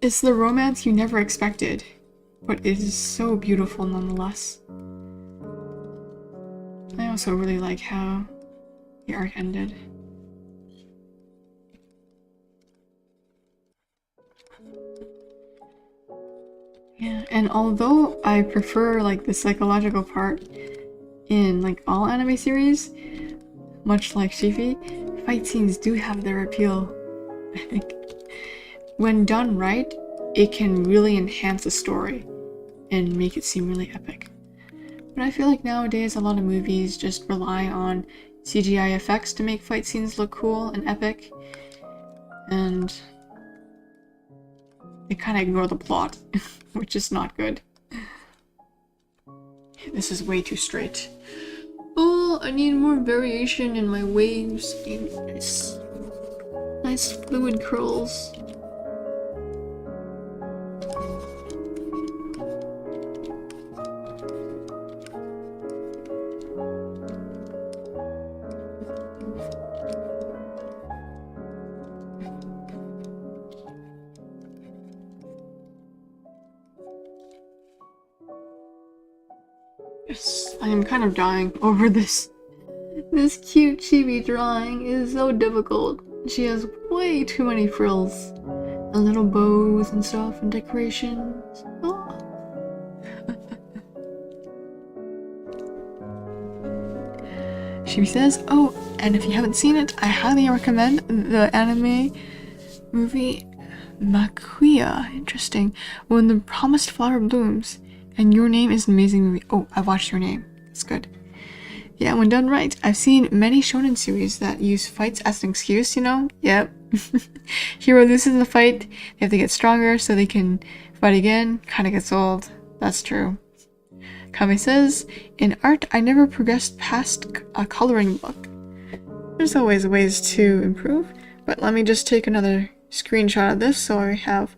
It's the romance you never expected, but it is so beautiful nonetheless. I also really like how the arc ended. Yeah, and although I prefer like the psychological part in like all anime series, much like Chibi, fight scenes do have their appeal. I think when done right, it can really enhance a story and make it seem really epic. But I feel like nowadays a lot of movies just rely on CGI effects to make fight scenes look cool and epic. And they kind of ignore the plot, which is not good. This is way too straight. Oh, I need more variation in my waves. Nice fluid curls. Yes, I am kind of dying over this. This cute chibi drawing is so difficult. She has way too many frills. And little bows and stuff and decorations. Oh. Chibi says, oh, and if you haven't seen it, I highly recommend the anime movie Makuya. Interesting. When the Promised Flower Blooms. And Your Name is an amazing movie. Oh, I've watched Your Name. It's good. Yeah, when done right. I've seen many shonen series that use fights as an excuse, you know? Yep. Hero loses the fight, they have to get stronger so they can fight again. Kinda gets old. That's true. Kame says, in art, I never progressed past a coloring book. There's always ways to improve, but let me just take another screenshot of this so I have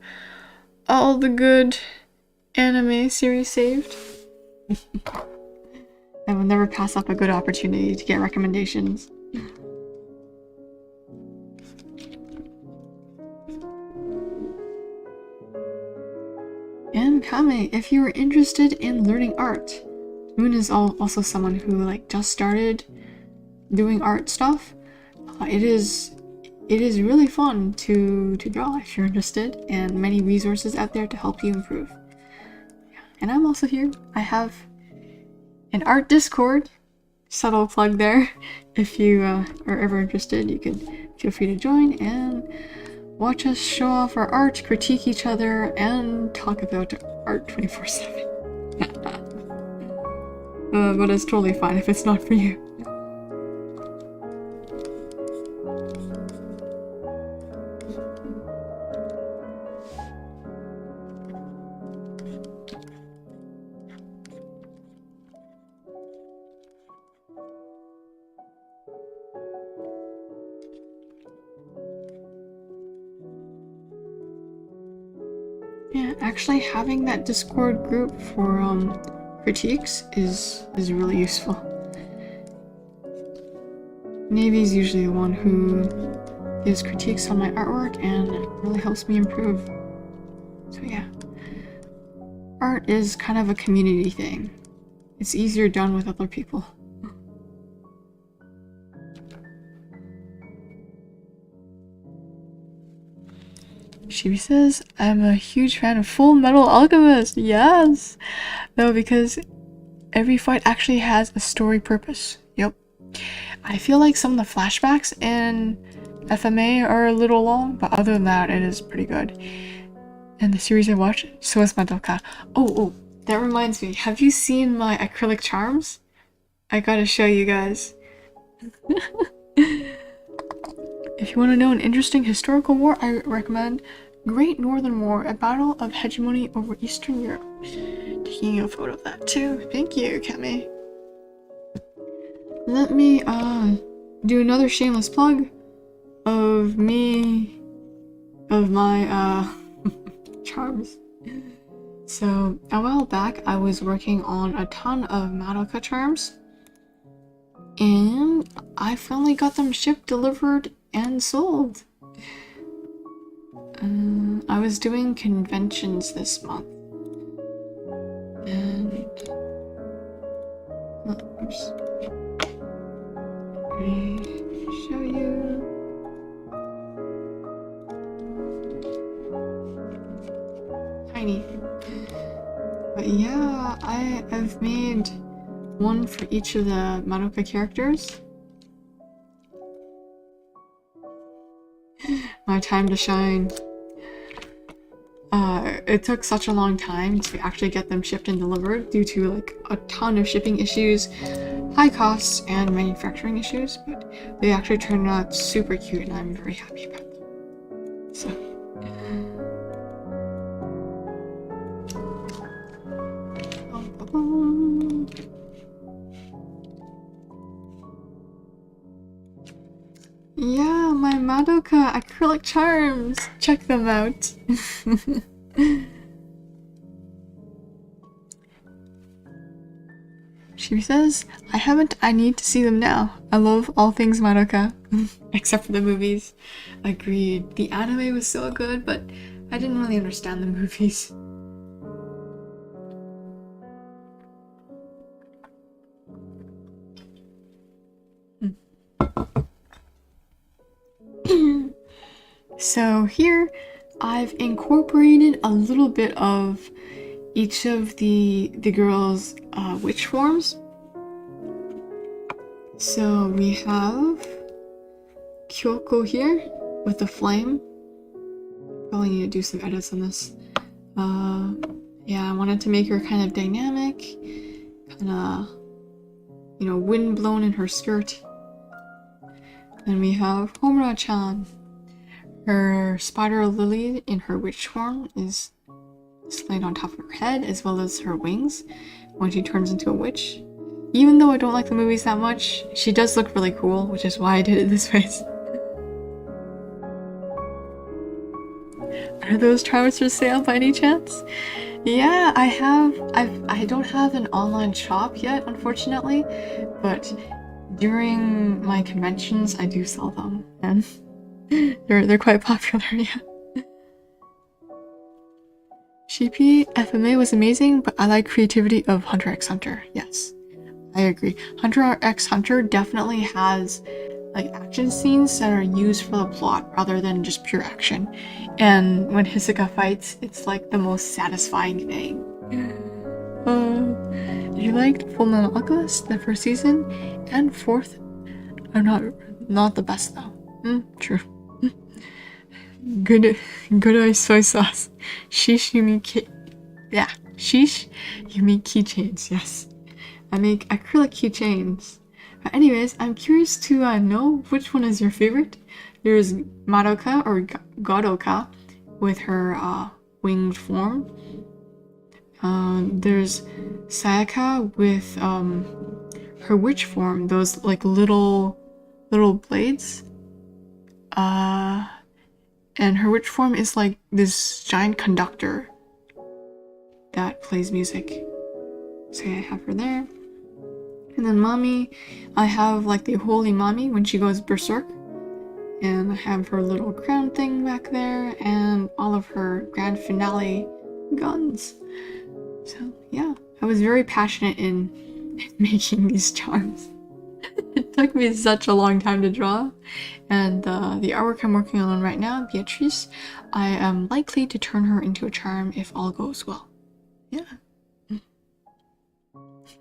all the good anime series saved. I will never pass up a good opportunity to get recommendations. And Kame, if you are interested in learning art, Moon is also someone who just started doing art stuff. It is really fun to draw if you're interested, and many resources out there to help you improve. And I'm also here. I have an art Discord. Subtle plug there. If you are ever interested, you can feel free to join and watch us show off our art, critique each other, and talk about art 24/7. But it's totally fine if it's not for you. Yeah, actually having that Discord group for critiques is really useful. Navy's usually the one who gives critiques on my artwork and it really helps me improve. So yeah. Art is kind of a community thing. It's easier done with other people. Chibi says, I'm a huge fan of Full Metal Alchemist. Yes! No, because every fight actually has a story purpose. Yep. I feel like some of the flashbacks in FMA are a little long, but other than that, it is pretty good. And the series I watched, so is Madoka. Oh, that reminds me. Have you seen my acrylic charms? I gotta show you guys. If you want to know an interesting historical war, I recommend Great Northern War, a battle of hegemony over Eastern Europe. Taking a photo of that too. Thank you, Kemi. Let me do another shameless plug of my charms. So a while back I was working on a ton of Madoka charms, and I finally got them shipped, delivered, and sold. I was doing conventions this month, and oops. Let me show you. Tiny. But yeah, I've made one for each of the Madoka characters. My time to shine. it took such a long time to actually get them shipped and delivered due to like a ton of shipping issues, high costs, and manufacturing issues, but they actually turned out super cute and I'm very happy about them. So yeah, my Madoka acrylic charms! Check them out! Chibi says, I haven't, I need to see them now. I love all things Madoka. Except for the movies. Agreed. The anime was so good, but I didn't really understand the movies. So here, I've incorporated a little bit of each of the girls' witch forms. So we have Kyoko here with the flame. Probably need to do some edits on this. Yeah, I wanted to make her kind of dynamic, kind of, you know, wind blown in her skirt. Then we have Homura-chan. Her spider lily in her witch form is laid on top of her head, as well as her wings when she turns into a witch. Even though I don't like the movies that much, she does look really cool, which is why I did it this way. Are those charms for sale by any chance? Yeah, I don't have an online shop yet, unfortunately, but during my conventions I do sell them, and they're quite popular, yeah. Chibi FMA was amazing, but I like creativity of Hunter x Hunter. Yes, I agree. Hunter x Hunter definitely has like action scenes that are used for the plot rather than just pure action. And when Hisoka fights, it's like the most satisfying thing. You liked Fullmetal Alchemist, the first season, and fourth are not the best though. True. Good soy sauce. Sheesh, you mean yeah. Sheesh, you mean keychains. Yes, I make acrylic keychains. But anyways, I'm curious to know which one is your favorite. There's Madoka or Godoka with her winged form. There's Sayaka with her witch form. Those like little blades. And her witch form is like this giant conductor that plays music. So I have her there. And then Mommy, I have like the holy Mommy when she goes berserk. And I have her little crown thing back there and all of her grand finale guns. So yeah, I was very passionate in making these charms. It took me such a long time to draw, and the artwork I'm working on right now, Beatrice, I am likely to turn her into a charm if all goes well. Yeah.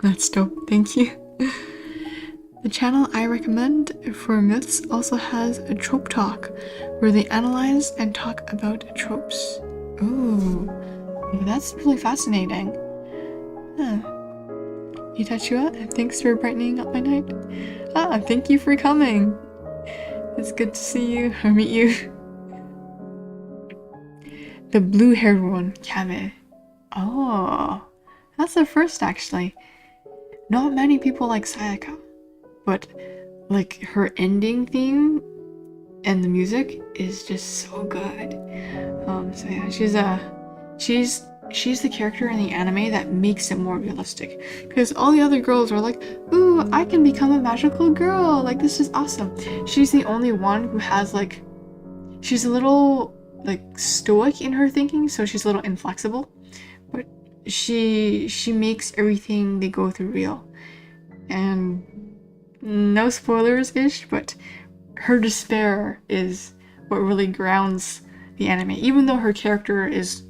That's dope, thank you. The channel I recommend for myths also has a trope talk, where they analyze and talk about tropes. Ooh, that's really fascinating. Huh. Itachua, thanks for brightening up my night. Thank you for coming. It's good to see you or meet you. The blue-haired one, Kame. Oh, that's the first actually. Not many people like Sayaka, but like her ending theme and the music is just so good. So yeah, she's the character in the anime that makes it more realistic, because all the other girls are like, ooh, I can become a magical girl, like this is awesome. She's the only one who has like, she's a little like stoic in her thinking, so she's a little inflexible, but she makes everything they go through real. And no spoilers ish, but her despair is what really grounds the anime, even though her character is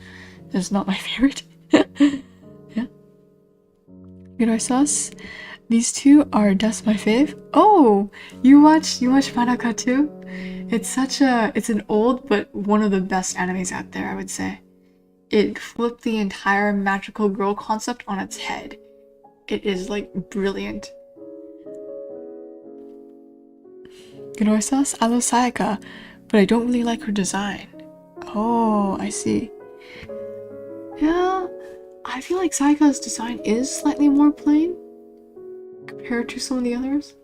not my favorite. Yeah. Good sauce. These two are just my fave. Oh, you watch Madoka too? It's an old but one of the best animes out there, I would say. it flipped the entire magical girl concept on its head. It is like brilliant. Ginoisas, I love Sayaka, but I don't really like her design. Oh, I see. Yeah, I feel like Sayaka's design is slightly more plain compared to some of the others.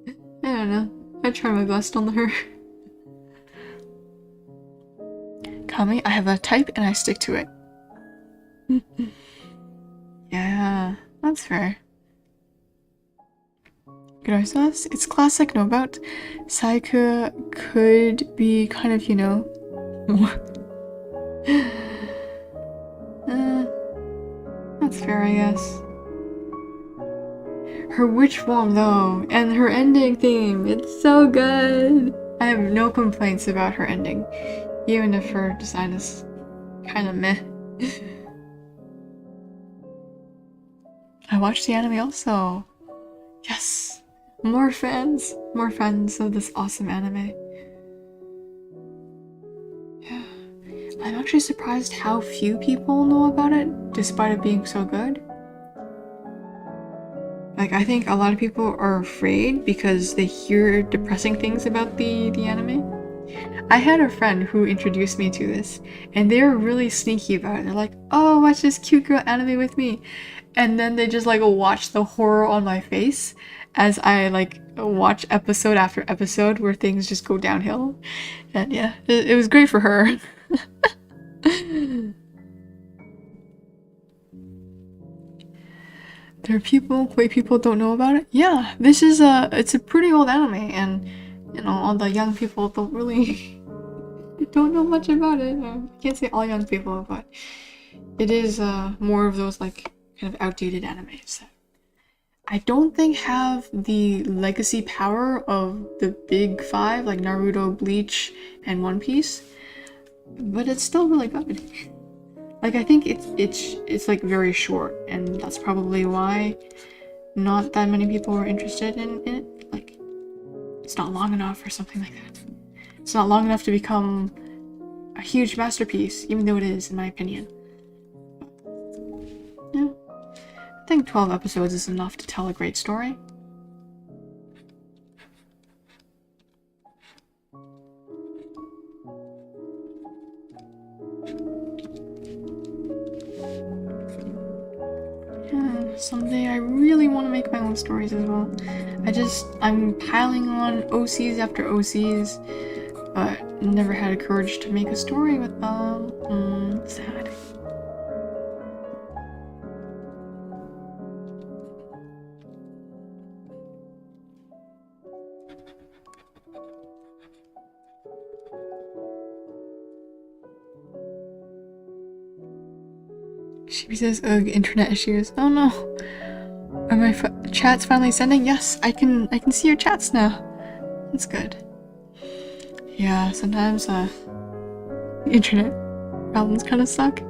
I don't know. I try my best on her. Kami, I have a type and I stick to it. Yeah, that's fair. Gracias. It's classic, no doubt. Sayaka could be kind of, you know, that's fair, I guess. Her witch form, though, and her ending theme, it's so good. I have no complaints about her ending, even if her design is kind of meh. I watched the anime also. Yes! More fans of this awesome anime. Yeah. I'm actually surprised how few people know about it, despite it being so good. Like, I think a lot of people are afraid because they hear depressing things about the anime. I had a friend who introduced me to this, and they were really sneaky about it. They're like, oh, watch this cute girl anime with me. And then they just like watch the horror on my face as I like watch episode after episode where things just go downhill. And yeah, it was great for her. There are people don't know about it. Yeah, this is it's a pretty old anime, and you know, all the young people don't really don't know much about it. I can't say all young people, but it is more of those like kind of outdated animes that I don't think have the legacy power of the big five like Naruto, Bleach, and One Piece, but it's still really good. Like, I think it's like very short, and that's probably why not that many people were interested in it. Like, it's not long enough or something like that. It's not long enough to become a huge masterpiece, even though it is, in my opinion. Yeah. I think 12 episodes is enough to tell a great story. Someday I really want to make my own stories as well. I'm piling on OCs after OCs, but never had the courage to make a story with them. Sad. Chibi says, ugh, internet issues. Oh no. Are my chats finally sending? Yes, I can see your chats now. That's good. Yeah, sometimes internet problems kind of suck.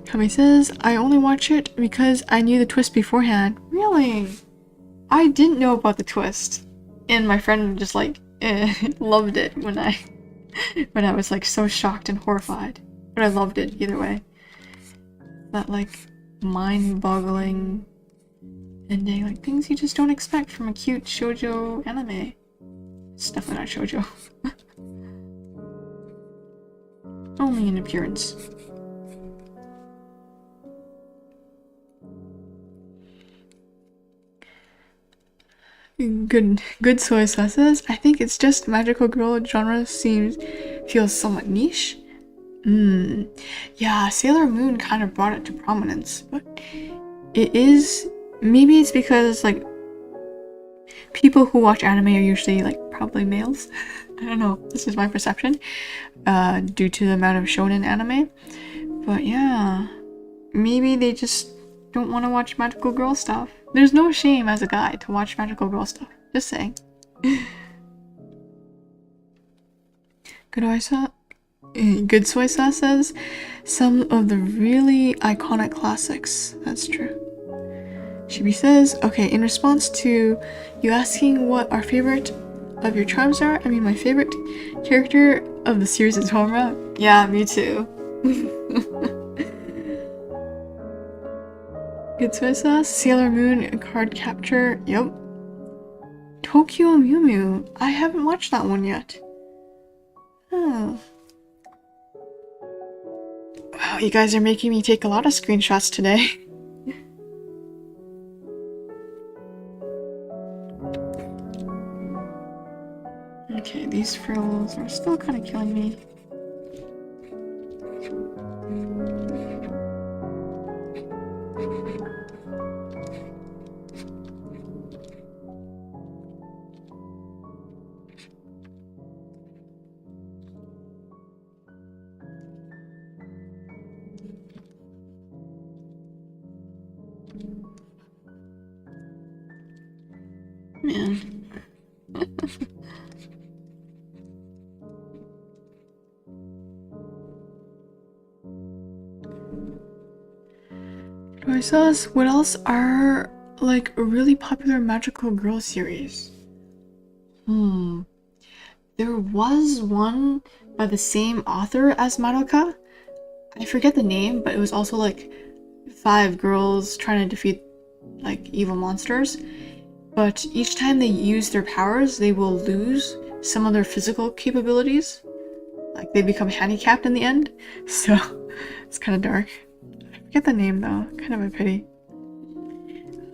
Kami says, I only watch it because I knew the twist beforehand. Really? I didn't know about the twist. And my friend just like loved it when I was like so shocked and horrified. But I loved it either way. That like mind-boggling ending, like things you just don't expect from a cute shoujo anime. It's definitely not shoujo. Only in appearance. Good soy sauces. I think it's just magical girl genre feels somewhat niche. Yeah, Sailor Moon kind of brought it to prominence, but maybe it's because like people who watch anime are usually like probably males. I don't know, this is my perception, due to the amount of shonen anime. But yeah, maybe they just don't want to watch magical girl stuff. There's no shame as a guy to watch magical girl stuff, just saying. Good soy sauce says some of the really iconic classics. That's true. Chibi says, okay, in response to you asking what our favorite of your charms are. I mean, my favorite character of the series is Homura. Yeah, me too. Good soy sauce, Sailor Moon, card capture. Yep. Tokyo Mew Mew. I haven't watched that one yet. Oh. Wow, you guys are making me take a lot of screenshots today. Okay, these frills are still kind of killing me. Man. Toy sauce. What else are like a really popular magical girl series? There was one by the same author as Madoka. I forget the name, but it was also like 5 girls trying to defeat like evil monsters. But each time they use their powers, they will lose some of their physical capabilities. Like they become handicapped in the end. So it's kind of dark. I forget the name though. Kind of a pity.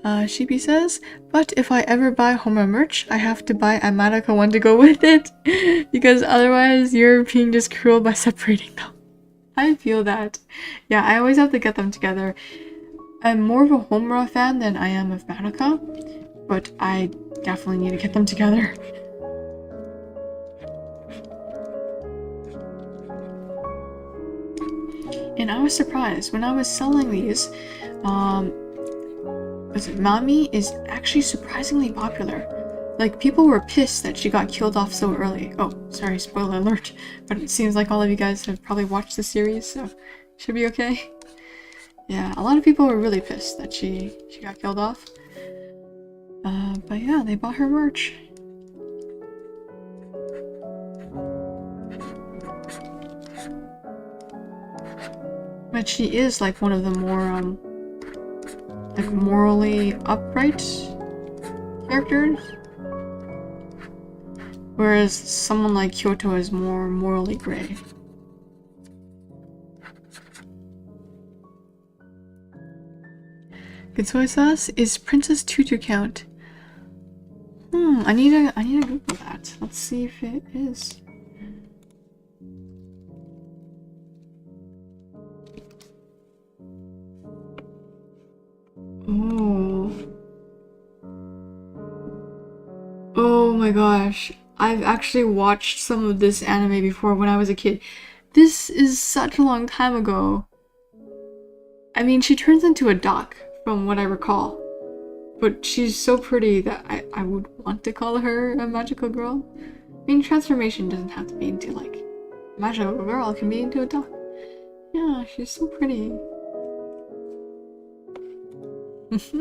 Chibi says, but if I ever buy Homura merch, I have to buy a Madoka one to go with it. Because otherwise you're being just cruel by separating them. I feel that. Yeah, I always have to get them together. I'm more of a Homura fan than I am of Madoka, but I definitely need to get them together. And I was surprised when I was selling these. Mami is actually surprisingly popular. Like, people were pissed that she got killed off so early. Oh, sorry, spoiler alert. But it seems like all of you guys have probably watched the series, so should be okay. Yeah, a lot of people were really pissed that she got killed off. But yeah, they bought her merch. But she is like one of the more, like morally upright characters. Whereas someone like Kyoto is more morally gray. Good soy sauce is Princess Tutu count. I need to Google that. Let's see if it is. Oh my gosh. I've actually watched some of this anime before when I was a kid. This is such a long time ago. I mean, she turns into a duck, from what I recall. But she's so pretty that I would want to call her a magical girl. I mean, transformation doesn't have to be into, like, a magical girl. It can be into a duck. Yeah, she's so pretty. This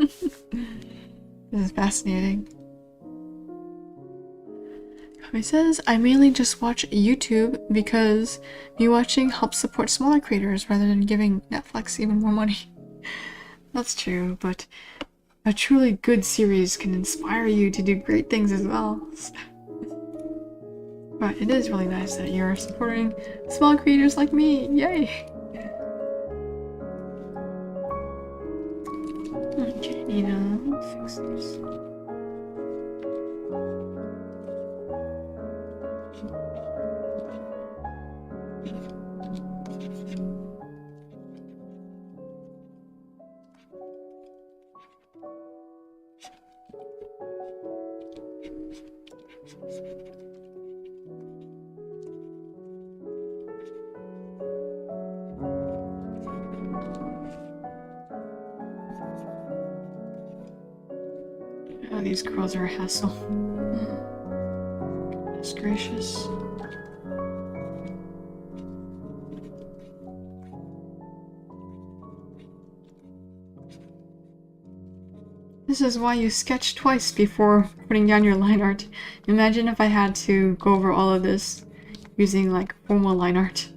is fascinating. He says, I mainly just watch YouTube because me watching helps support smaller creators rather than giving Netflix even more money. That's true, but a truly good series can inspire you to do great things as well. But it is really nice that you're supporting small creators like me. Yay! Okay, need to fix this. Oh, these girls are a hassle. Goodness gracious. This This is why you sketch twice before putting down your line art. Imagine if I had to go over all of this using like formal line art.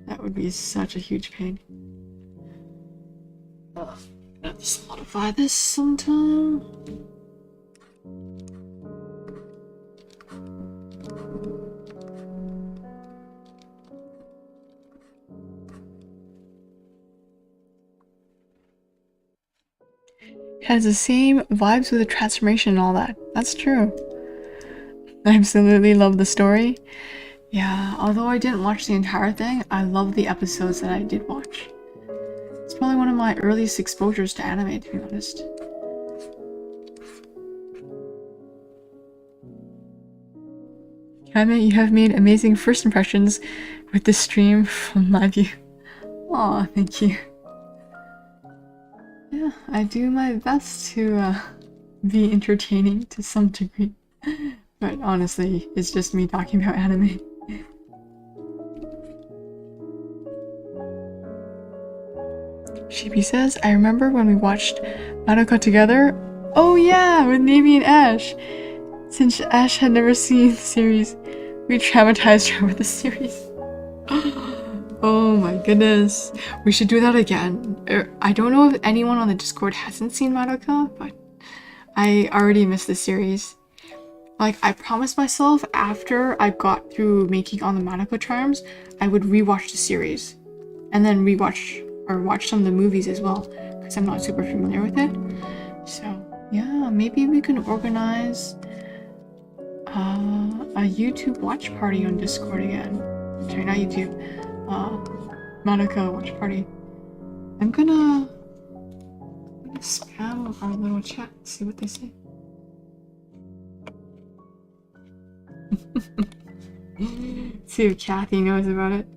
That would be such a huge pain. Let's modify this sometime. It has the same vibes with the transformation and all that. That's true. I absolutely love the story. Yeah, although I didn't watch the entire thing, I love the episodes that I did watch. It's probably one of my earliest exposures to anime, to be honest. Kame, you have made amazing first impressions with this stream from my view. Aw, thank you. Yeah, I do my best to be entertaining to some degree. But honestly, it's just me talking about anime. Chibi says, I remember when we watched Madoka together. Oh yeah, with Navy and Ash. Since Ash had never seen the series, we traumatized her with the series. Oh my goodness. We should do that again. I don't know if anyone on the Discord hasn't seen Madoka, but I already missed the series. Like, I promised myself after I got through making all the Madoka charms, I would rewatch the series. And then watch some of the movies as well, because I'm not super familiar with it. So, yeah, maybe we can organize a YouTube watch party on Discord again. Sorry, not YouTube. Madoka watch party. I'm gonna spam our little chat, see what they say. See if Kathy knows about it.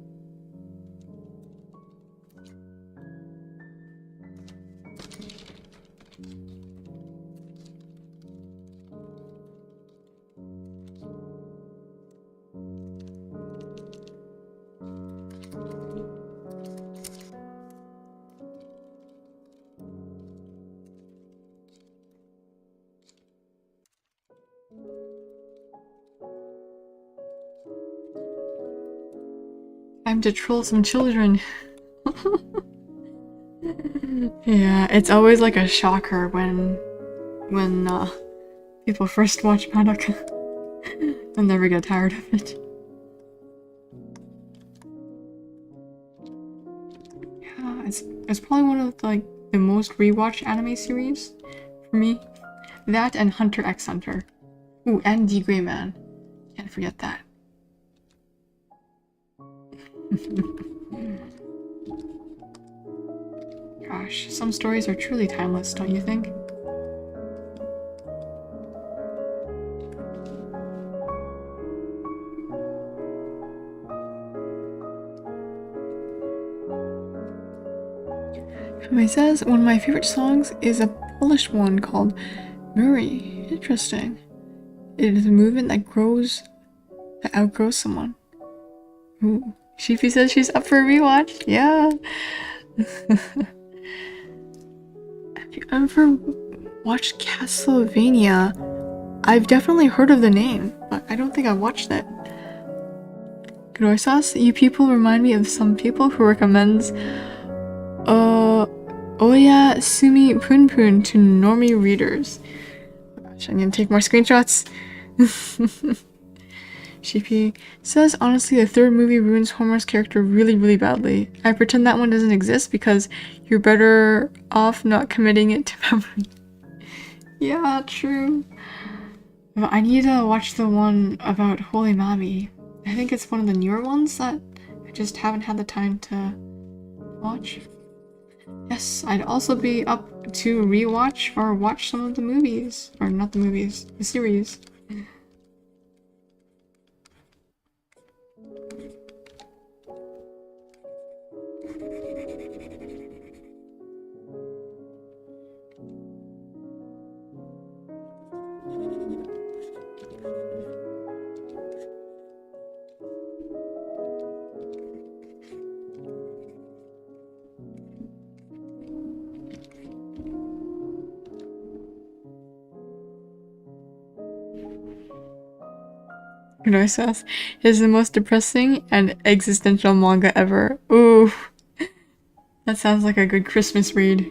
Time to troll some children. Yeah, it's always like a shocker when people first watch Madoka. I'll never get tired of it. Yeah, it's probably one of like the most rewatched anime series for me. That and Hunter x Hunter. Ooh, and D Gray Man. Can't forget that. Gosh, some stories are truly timeless, don't you think? It says one of my favorite songs is a Polish one called Muri. Interesting. It is a movement that outgrows someone. Ooh. Sheepy says she's up for a rewatch. Yeah. Have you ever watched Castlevania? I've definitely heard of the name, but I don't think I've watched it. Gnoi sauce, you people remind me of some people who recommends Oya Sumi Pun Pun to normie readers. Oh gosh, I need to take more screenshots. Sheepy says, honestly, the third movie ruins Homer's character really, really badly. I pretend that one doesn't exist because you're better off not committing it to memory. Yeah, true. But I need to watch the one about Holy Mami. I think it's one of the newer ones that I just haven't had the time to watch. Yes, I'd also be up to rewatch or watch some of the movies. Or not the movies, the series. Kuno says, is the most depressing and existential manga ever. Ooh. That sounds like a good Christmas read.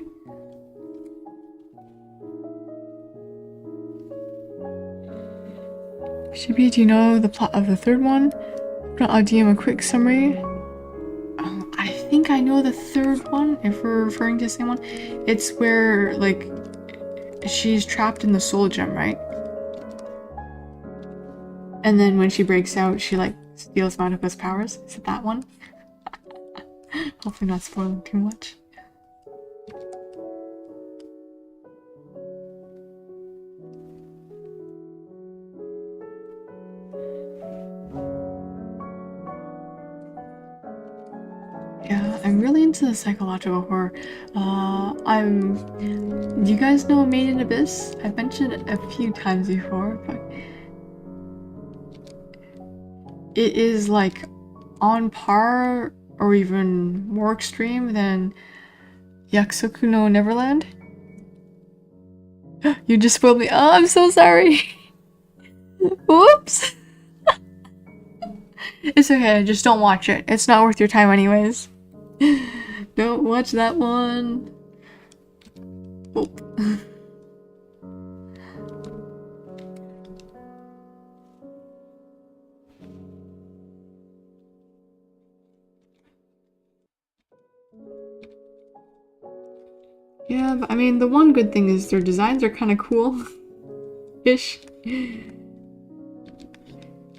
Chibi, do you know the plot of the third one? I'll DM a quick summary. I think I know the third one, if we're referring to the same one. It's where, like, she's trapped in the soul gem, right? And then when she breaks out, she, like, steals Madoka's powers. Is it that one? Hopefully not spoiling too much. Yeah, I'm really into the psychological horror. Do you guys know Made in Abyss? I've mentioned it a few times before, but it is like on par or even more extreme than Yakusoku no Neverland. You just spoiled me. Oh, I'm so sorry. Whoops. It's okay, just don't watch it. It's not worth your time anyways. Don't watch that one. Oh. Yeah, but I mean, the one good thing is their designs are kind of cool-ish.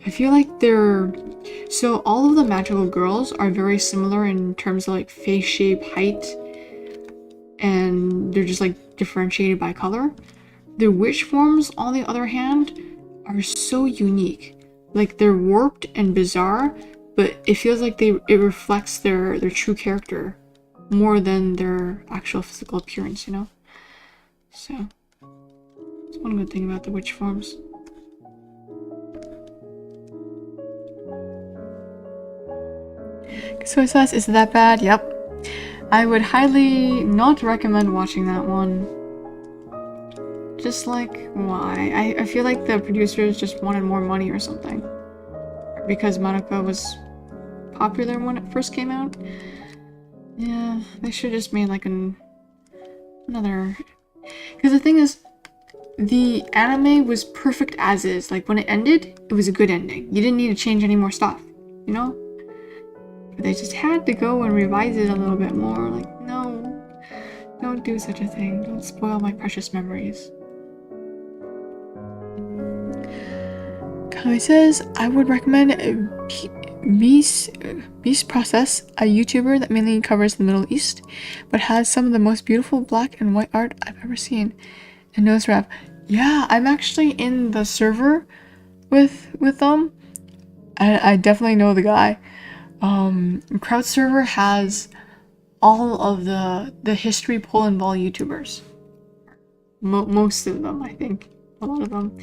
I feel like they're... So all of the magical girls are very similar in terms of like face shape, height, and they're just like differentiated by color. The witch forms, on the other hand, are so unique. Like they're warped and bizarre, but it feels like it reflects their true character more than their actual physical appearance, you know? So, that's one good thing about the witch forms. So it says, is it that bad? Yep. I would highly not recommend watching that one. Just like, why? I feel like the producers just wanted more money or something. Because Madoka was popular when it first came out. Yeah, they should just made like another... Because the thing is, the anime was perfect as is. Like when it ended, it was a good ending. You didn't need to change any more stuff, you know? But they just had to go and revise it a little bit more. Like, no, don't do such a thing. Don't spoil my precious memories. Kami says, I would recommend Beast Process, a YouTuber that mainly covers the Middle East, but has some of the most beautiful black and white art I've ever seen. And Nose Rap. Yeah, I'm actually in the server with them. I definitely know the guy. Crowd server has all of the history pull and ball YouTubers. Most of them, I think. A lot of them.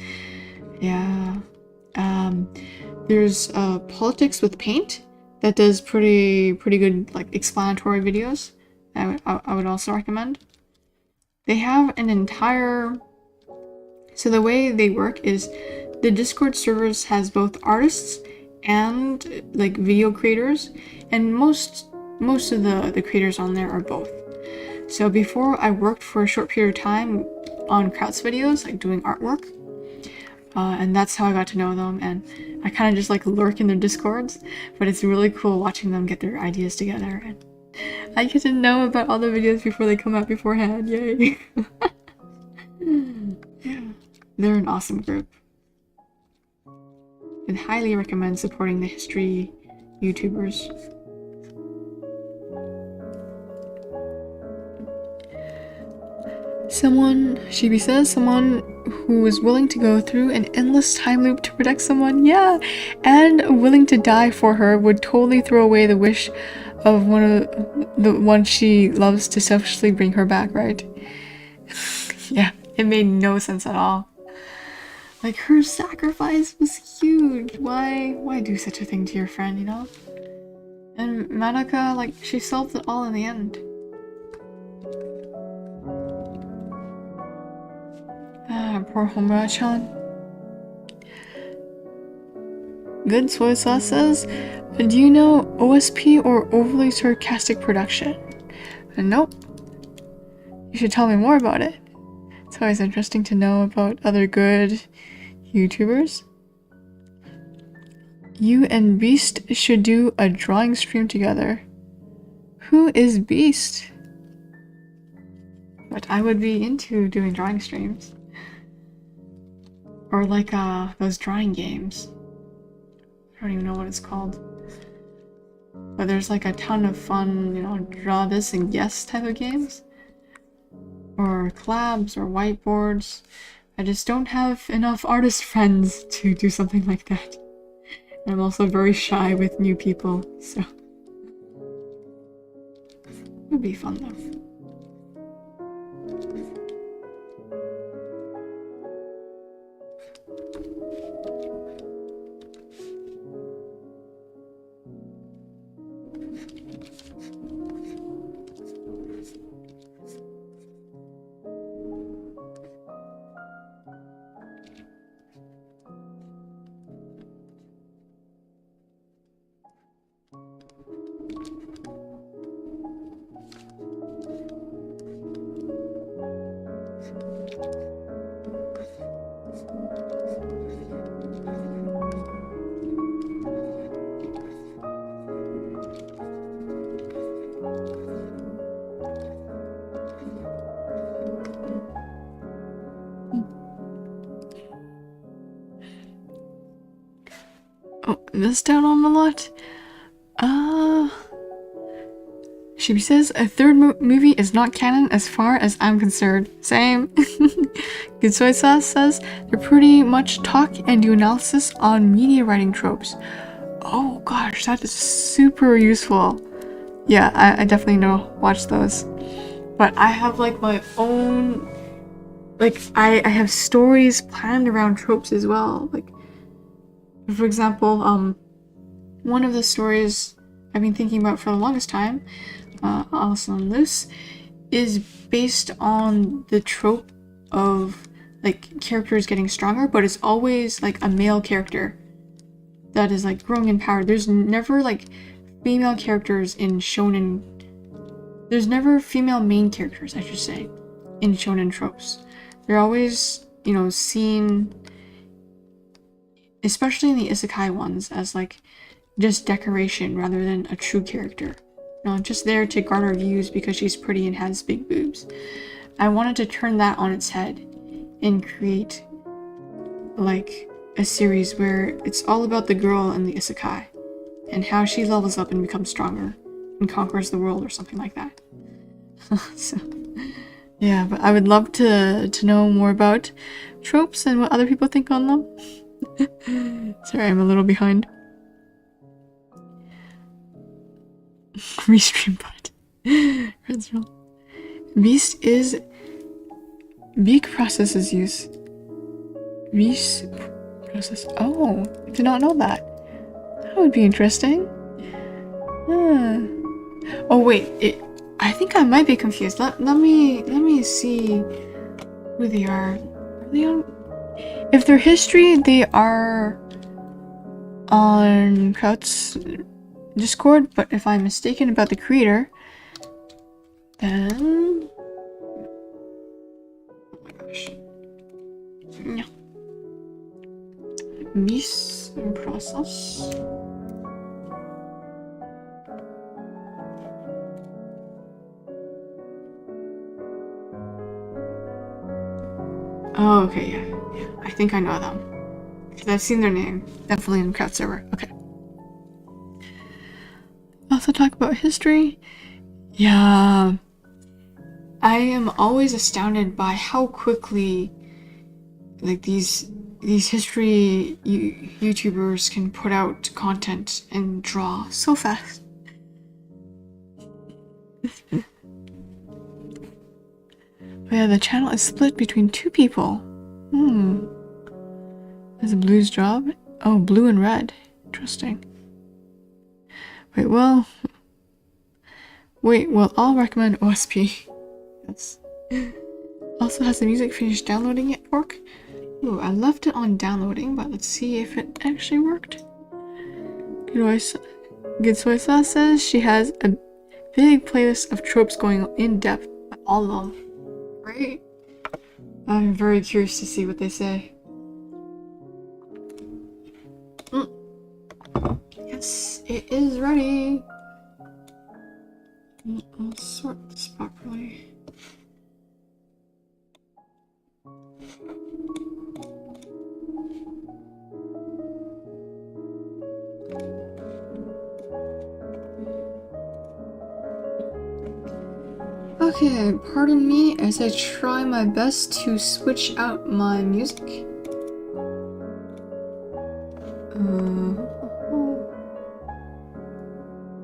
Yeah. There's Politics with Paint that does pretty good like explanatory videos. I would also recommend. They have an entire... So the way they work is the Discord servers has both artists and like video creators, and most of the creators on there are both. So before, I worked for a short period of time on Kraut's videos, like doing artwork, and that's how I got to know them. And I kind of just like lurk in their Discords, but it's really cool watching them get their ideas together, and I get to know about all the videos before they come out beforehand. Yay! Yeah, they're an awesome group. And highly recommend supporting the history YouTubers. Chibi says, someone who is willing to go through an endless time loop to protect someone, yeah, and willing to die for her would totally throw away the wish of the one she loves to selfishly bring her back, right? Yeah, it made no sense at all. Like, her sacrifice was huge. Why do such a thing to your friend, you know? And Madoka, like, she solved it all in the end. Ah, poor Homura-chan. Good Soy Sauce says, do you know OSP or overly sarcastic production? Nope. You should tell me more about it. It's always interesting to know about other good YouTubers. You and Beast should do a drawing stream together. Who is Beast? But I would be into doing drawing streams. Or like those drawing games. I don't even know what it's called. But there's like a ton of fun, you know, draw this and guess type of games. Or collabs or whiteboards. I just don't have enough artist friends to do something like that. I'm also very shy with new people, so it would be fun though. Oh, missed out on a lot? Chibi says, a third movie is not canon as far as I'm concerned. Same. Good Soy Sauce says, they pretty much talk and do analysis on media writing tropes. Oh gosh, that is super useful. Yeah, I definitely know. Watch those. But I have like my own, like I have stories planned around tropes as well. Like, for example, one of the stories I've been thinking about for the longest time, also on Loose, is based on the trope of like characters getting stronger, but it's always like a male character that is like growing in power. There's never like female characters in shonen. There's never female main characters, I should say, in shonen tropes. They're always, you know, seen, especially in the isekai ones, as like just decoration rather than a true character. Not just there to garner views because she's pretty and has big boobs. I wanted to turn that on its head and create like a series where it's all about the girl in the isekai and how she levels up and becomes stronger and conquers the world or something like that. So yeah, but I would love to know more about tropes and what other people think on them. Sorry, I'm a little behind. Restream bot. Beast is Beak processes use. Beast process. Oh, I did not know that. That would be interesting. Oh wait, I think I might be confused. Let me see who they are. Are they on? If they're history, they are on Kraut's Discord, but if I'm mistaken about the creator, then oh my gosh. No. Miss process. Oh, okay, yeah. I think I know them. Because I've seen their name. Definitely in the Kraut server. Okay. Also talk about history. Yeah. I am always astounded by how quickly like these history YouTubers can put out content and draw so fast. But yeah, the channel is split between two people. There's a blues job. Oh, blue and red. Interesting. Wait, well, I'll recommend OSP. Yes. Also, has the music finished downloading yet, Pork? Ooh, I left it on downloading, but let's see if it actually worked. Gitsoisa says she has a big playlist of tropes going in depth with all of them. Great. I'm very curious to see what they say. Yes, it is ready. I'll sort this properly. Okay, pardon me as I try my best to switch out my music.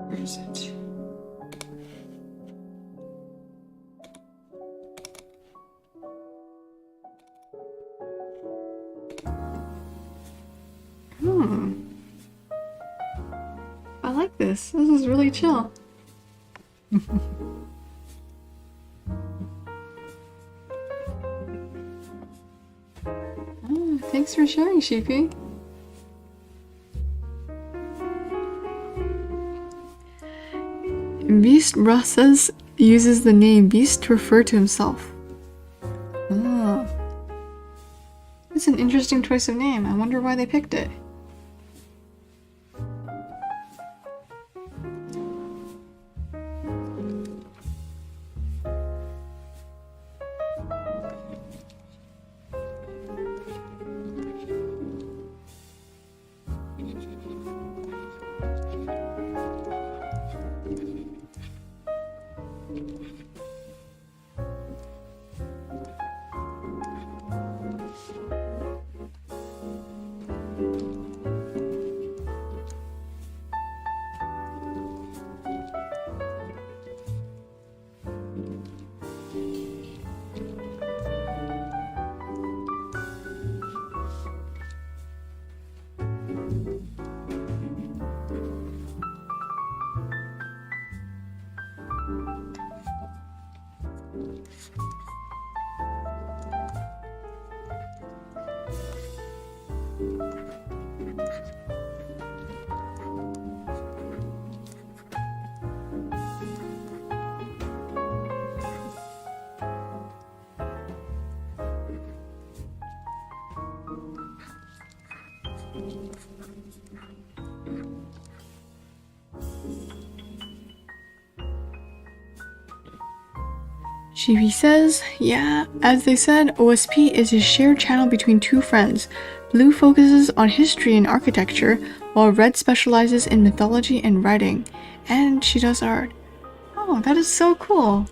Where is it? I like this. This is really chill. Thanks for sharing, Chibi. Beast Brasas uses the name Beast to refer to himself. Oh. It's an interesting choice of name. I wonder why they picked it. Chibi says, yeah, as they said, OSP is a shared channel between two friends. Blue focuses on history and architecture, while Red specializes in mythology and writing. And she does art. Oh, that is so cool.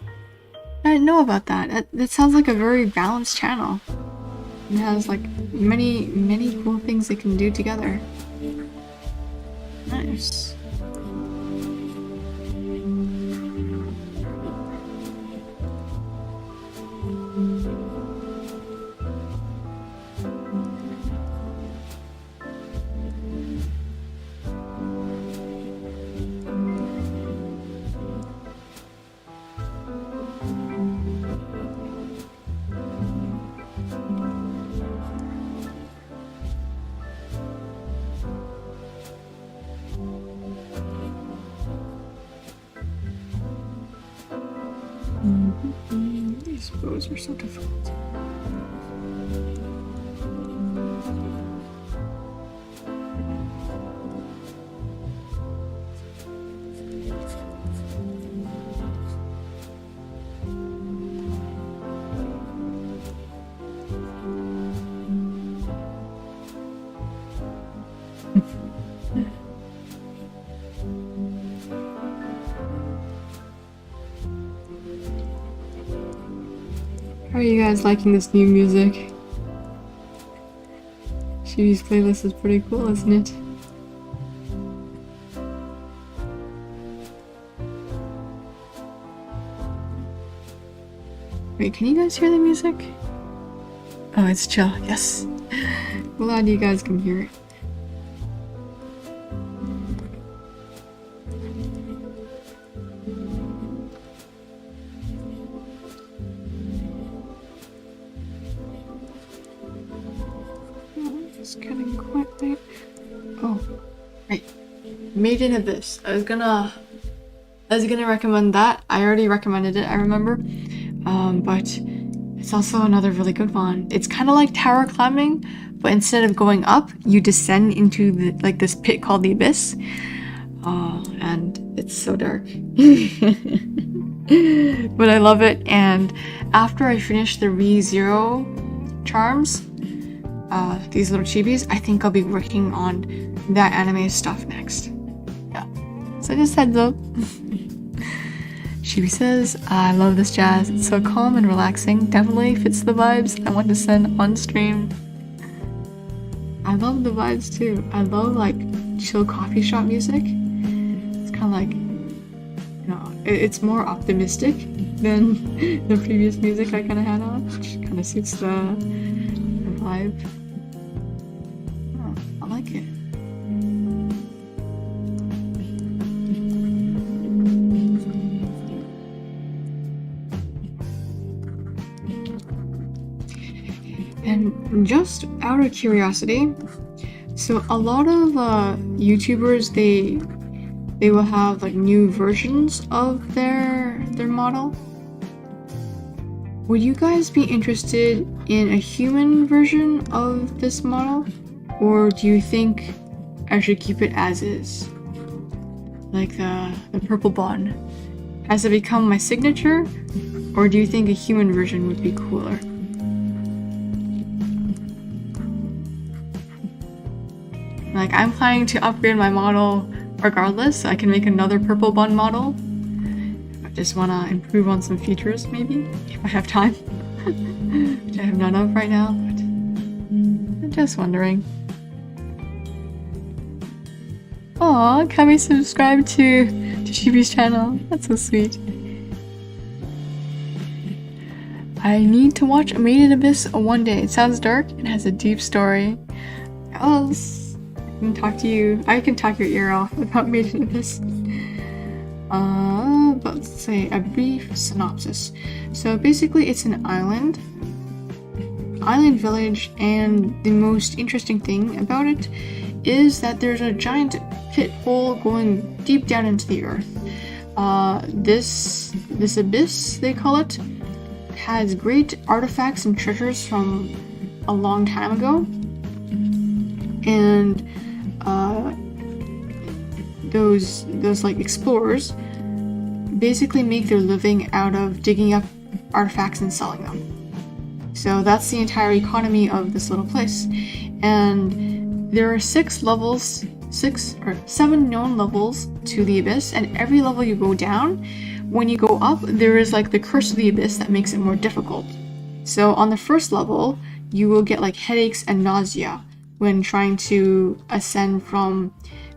I didn't know about that. That sounds like a very balanced channel. It has like many cool things they can do together. Nice. These bows are so difficult. How are you guys liking this new music? Chibi's playlist is pretty cool, isn't it? Wait, can you guys hear the music? Oh, it's chill, yes. Glad you guys can hear it. It's getting quite late. Oh, right. Made in Abyss. I was gonna recommend that. I already recommended it, I remember. But it's also another really good one. It's kind of like tower climbing, but instead of going up, you descend into this pit called the Abyss. And it's so dark. But I love it, and after I finish the ReZero charms, these little chibis, I think I'll be working on that anime stuff next. Yeah. So just heads up. Chibi says, I love this jazz. It's so calm and relaxing. Definitely fits the vibes I want to send on stream. I love the vibes too. I love like chill coffee shop music. It's kind of like, you know, it's more optimistic than the previous music I kind of had on, which kind of suits the vibe. Oh, I like it. And just out of curiosity, so a lot of YouTubers, they will have like new versions of their model. Would you guys be interested in a human version of this model? Or do you think I should keep it as is? Like the purple bond. Has it become my signature? Or do you think a human version would be cooler? Like, I'm planning to upgrade my model regardless, so I can make another purple bun model. I just want to improve on some features, maybe, if I have time. Which I have none of right now, but I'm just wondering. Aw, Kami subscribed to Chibi's channel. That's so sweet. I need to watch Made in Abyss one day. It sounds dark and has a deep story. Yes. I can talk to you. I can talk your ear off about Made in Abyss. But let's say a brief synopsis. So basically, it's an island village, and the most interesting thing about it is that there's a giant pit hole going deep down into the earth. This abyss, they call it, has great artifacts and treasures from a long time ago, and those like explorers basically make their living out of digging up artifacts and selling them. So that's the entire economy of this little place. And there are 7 known levels to the abyss, and every level you go down, when you go up, there is like the curse of the abyss that makes it more difficult. So on the first level, you will get like headaches and nausea when trying to ascend from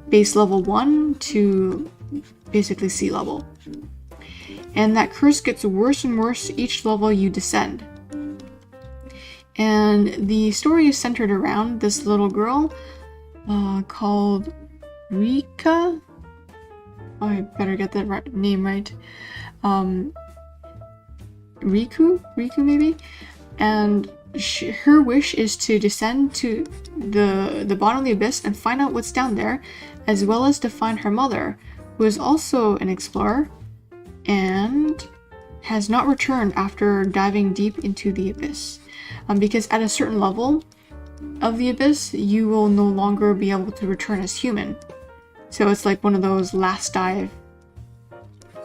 base level 1 to basically sea level. And that curse gets worse and worse each level you descend. And the story is centered around this little girl called Rika. Oh, I better get that name right. Riku maybe? And her wish is to descend to the bottom of the abyss and find out what's down there, as well as to find her mother, who is also an explorer and has not returned after diving deep into the abyss. Because at a certain level of the abyss, you will no longer be able to return as human. So it's like one of those last dive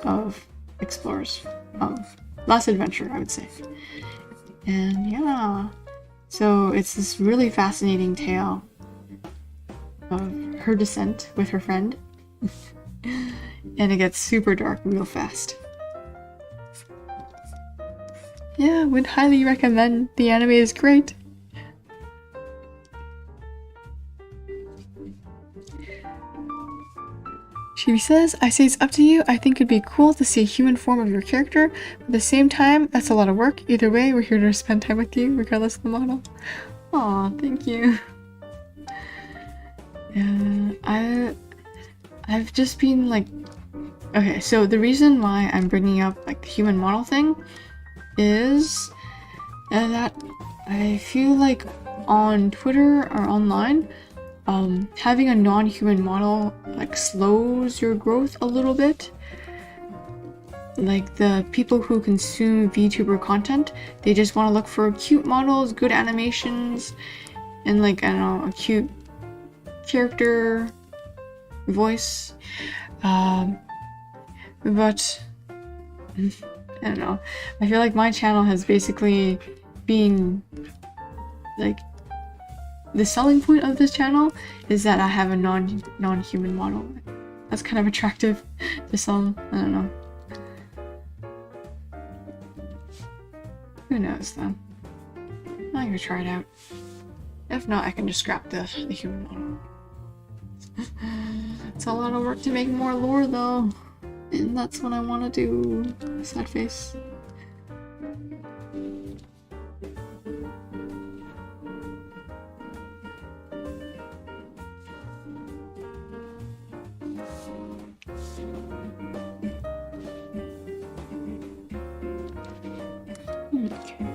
of explorers. Last adventure, I would say. And yeah, so it's this really fascinating tale of her descent with her friend. And it gets super dark real fast. Yeah, would highly recommend. The anime is great. Chibi says, I say it's up to you. I think it'd be cool to see a human form of your character. But at the same time, that's a lot of work. Either way, we're here to spend time with you, regardless of the model. Aw, thank you. Yeah, I've just been like... Okay, so the reason why I'm bringing up like the human model thing is that I feel like on Twitter or online, having a non-human model like slows your growth a little bit. Like the people who consume VTuber content, they just want to look for cute models, good animations, and like, I don't know, a cute character voice. But I don't know. I feel like my channel has basically been like, the selling point of this channel is that I have a non-human model. That's kind of attractive to some. I don't know. Who knows though? I'm gonna try it out. If not, I can just scrap the human model. It's a lot of work to make more lore though. And that's what I want to do. Sad face. Okay.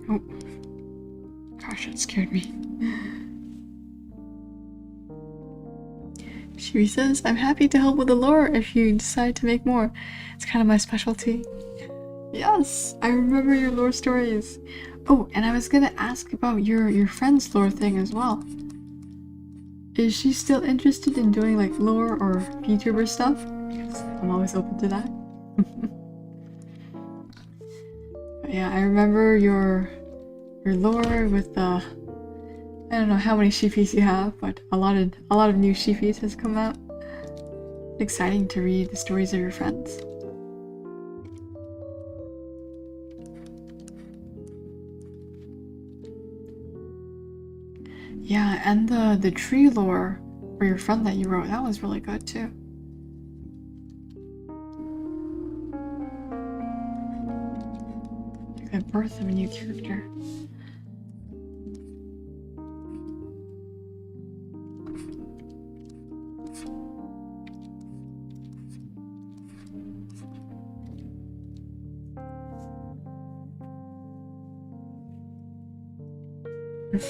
Oh. Gosh, it scared me. Chibi says, I'm happy to help with the lore if you decide to make more. It's kind of my specialty. Yes, I remember your lore stories. Oh, and I was gonna ask about your friend's lore thing as well. Is she still interested in doing like lore or VTuber stuff? Because I'm always open to that. Yeah, I remember your lore with the, I don't know how many sheepies you have, but a lot of new sheepies has come out. It's exciting to read the stories of your friends. Yeah, and the tree lore for your friend that you wrote, that was really good too. The birth of a new character.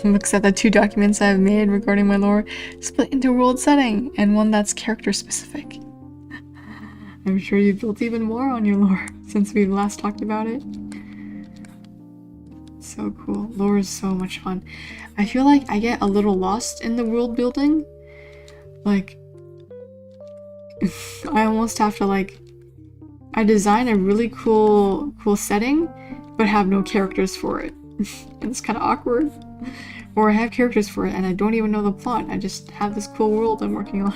Looks at the 2 documents I've made regarding my lore, split into world setting and one that's character specific. I'm sure you've built even more on your lore since we last talked about it. So cool. Lore is so much fun. I feel like I get a little lost in the world building. Like, I almost have to like, I design a really cool setting, but have no characters for it. And it's kind of awkward. Or I have characters for it and I don't even know the plot. I just have this cool world I'm working on.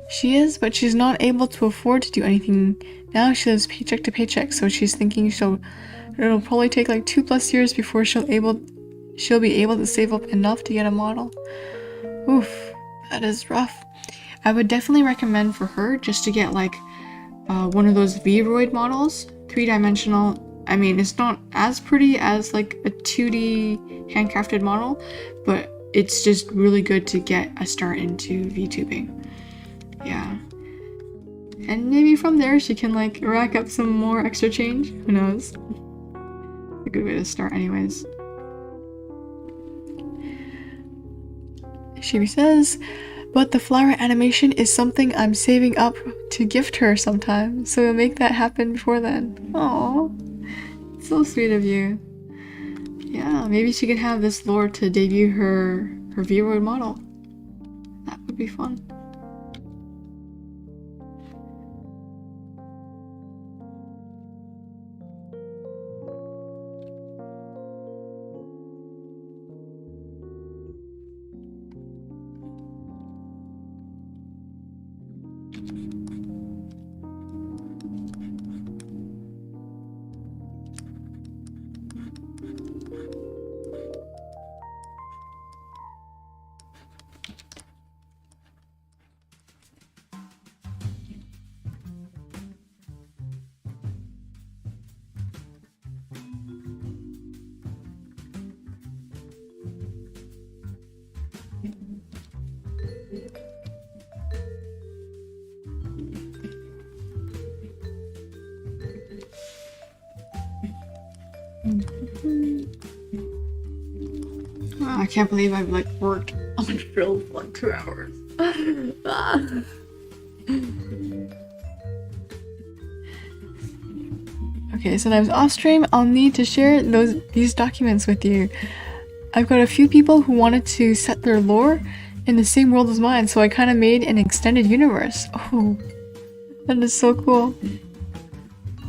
She is, but she's not able to afford to do anything. Now she lives paycheck to paycheck, so she's thinking it'll probably take like 2+ years before she'll be able to save up enough to get a model. Oof, that is rough. I would definitely recommend for her just to get like one of those Vroid models, 3-dimensional. I mean, it's not as pretty as like a 2D handcrafted model, but it's just really good to get a start into VTubing. Yeah. And maybe from there she can like rack up some more extra change. Who knows? A good way to start anyways. Chibi says, but the flower animation is something I'm saving up to gift her sometime, so we'll make that happen before then. Aww. So sweet of you. Yeah, maybe she can have this lore to debut her V-Road model. That would be fun. Oh, I can't believe I've like worked on Phil for like 2 hours. Okay, so when I was off stream, I'll need to share these documents with you. I've got a few people who wanted to set their lore in the same world as mine, so I kind of made an extended universe. Oh, that is so cool.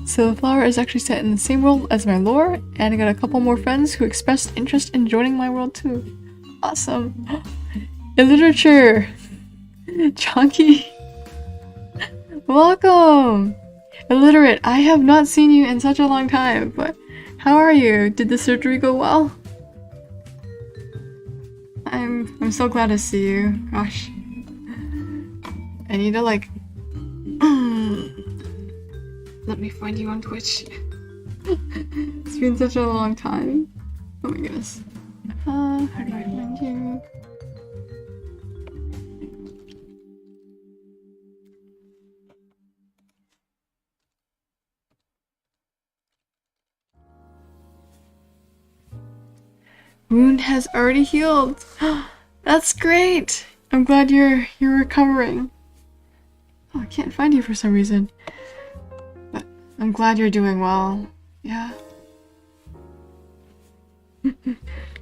So the flower is actually set in the same world as my lore, and I got a couple more friends who expressed interest in joining my world too. Awesome. Illiterature! Chunky! Welcome! Illiterate, I have not seen you in such a long time, but how are you? Did the surgery go well? I'm so glad to see you. Gosh. I need to like... Let me find you on Twitch. It's been such a long time. Oh my goodness. How do I find you? Wound has already healed. That's great. I'm glad you're recovering. Oh, I can't find you for some reason. But I'm glad you're doing well. Yeah.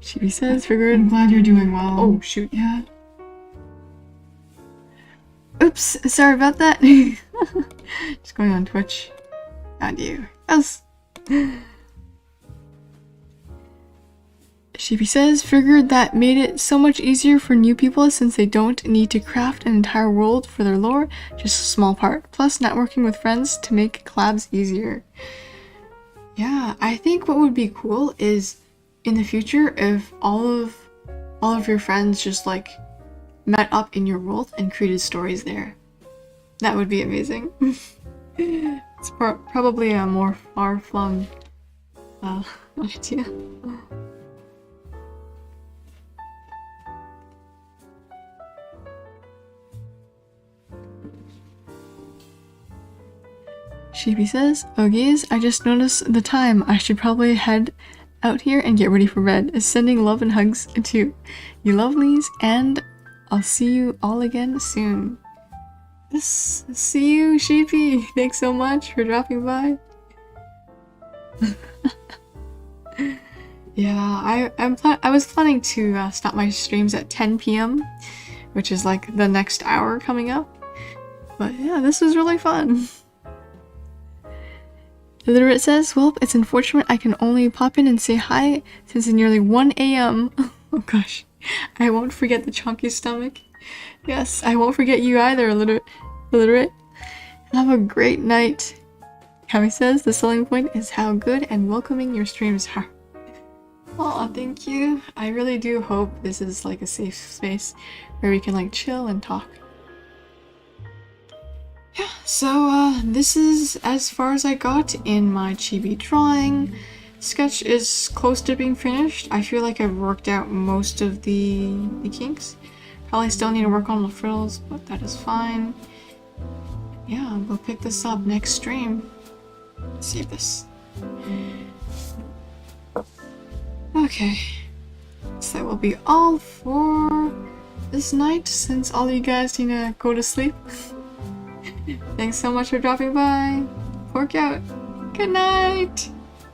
Chibi says, figured. I'm glad you're doing well. Oh shoot, yeah. Oops, sorry about that. Just going on Twitch. Found you. Yes. Chibi says, figured that made it so much easier for new people since they don't need to craft an entire world for their lore, just a small part. Plus networking with friends to make collabs easier. Yeah, I think what would be cool is in the future if all of your friends just like met up in your world and created stories there. That would be amazing. It's probably a more far-flung idea. Chibi says, oh geez, I just noticed the time. I should probably head out here and get ready for bed. Sending love and hugs to you lovelies, and I'll see you all again soon. See you, Sheepy. Thanks so much for dropping by. Yeah, I was planning to stop my streams at 10 p.m, which is like the next hour coming up. But yeah, this was really fun. Illiterate says, well, it's unfortunate I can only pop in and say hi since it's nearly 1 a.m. Oh gosh, I won't forget the chunky stomach. Yes, I won't forget you either, Illiterate. Have a great night. Kami says, the selling point is how good and welcoming your streams are. Oh, thank you. I really do hope this is like a safe space where we can like chill and talk. Yeah, so this is as far as I got in my chibi drawing. sketch is close to being finished. I feel like I've worked out most of the kinks. Probably still need to work on the frills, but that is fine. Yeah, we'll pick this up next stream. Save this. Okay. So that will be all for this night, since all you guys need to go to sleep. Thanks so much for dropping by. Fork out. Good night!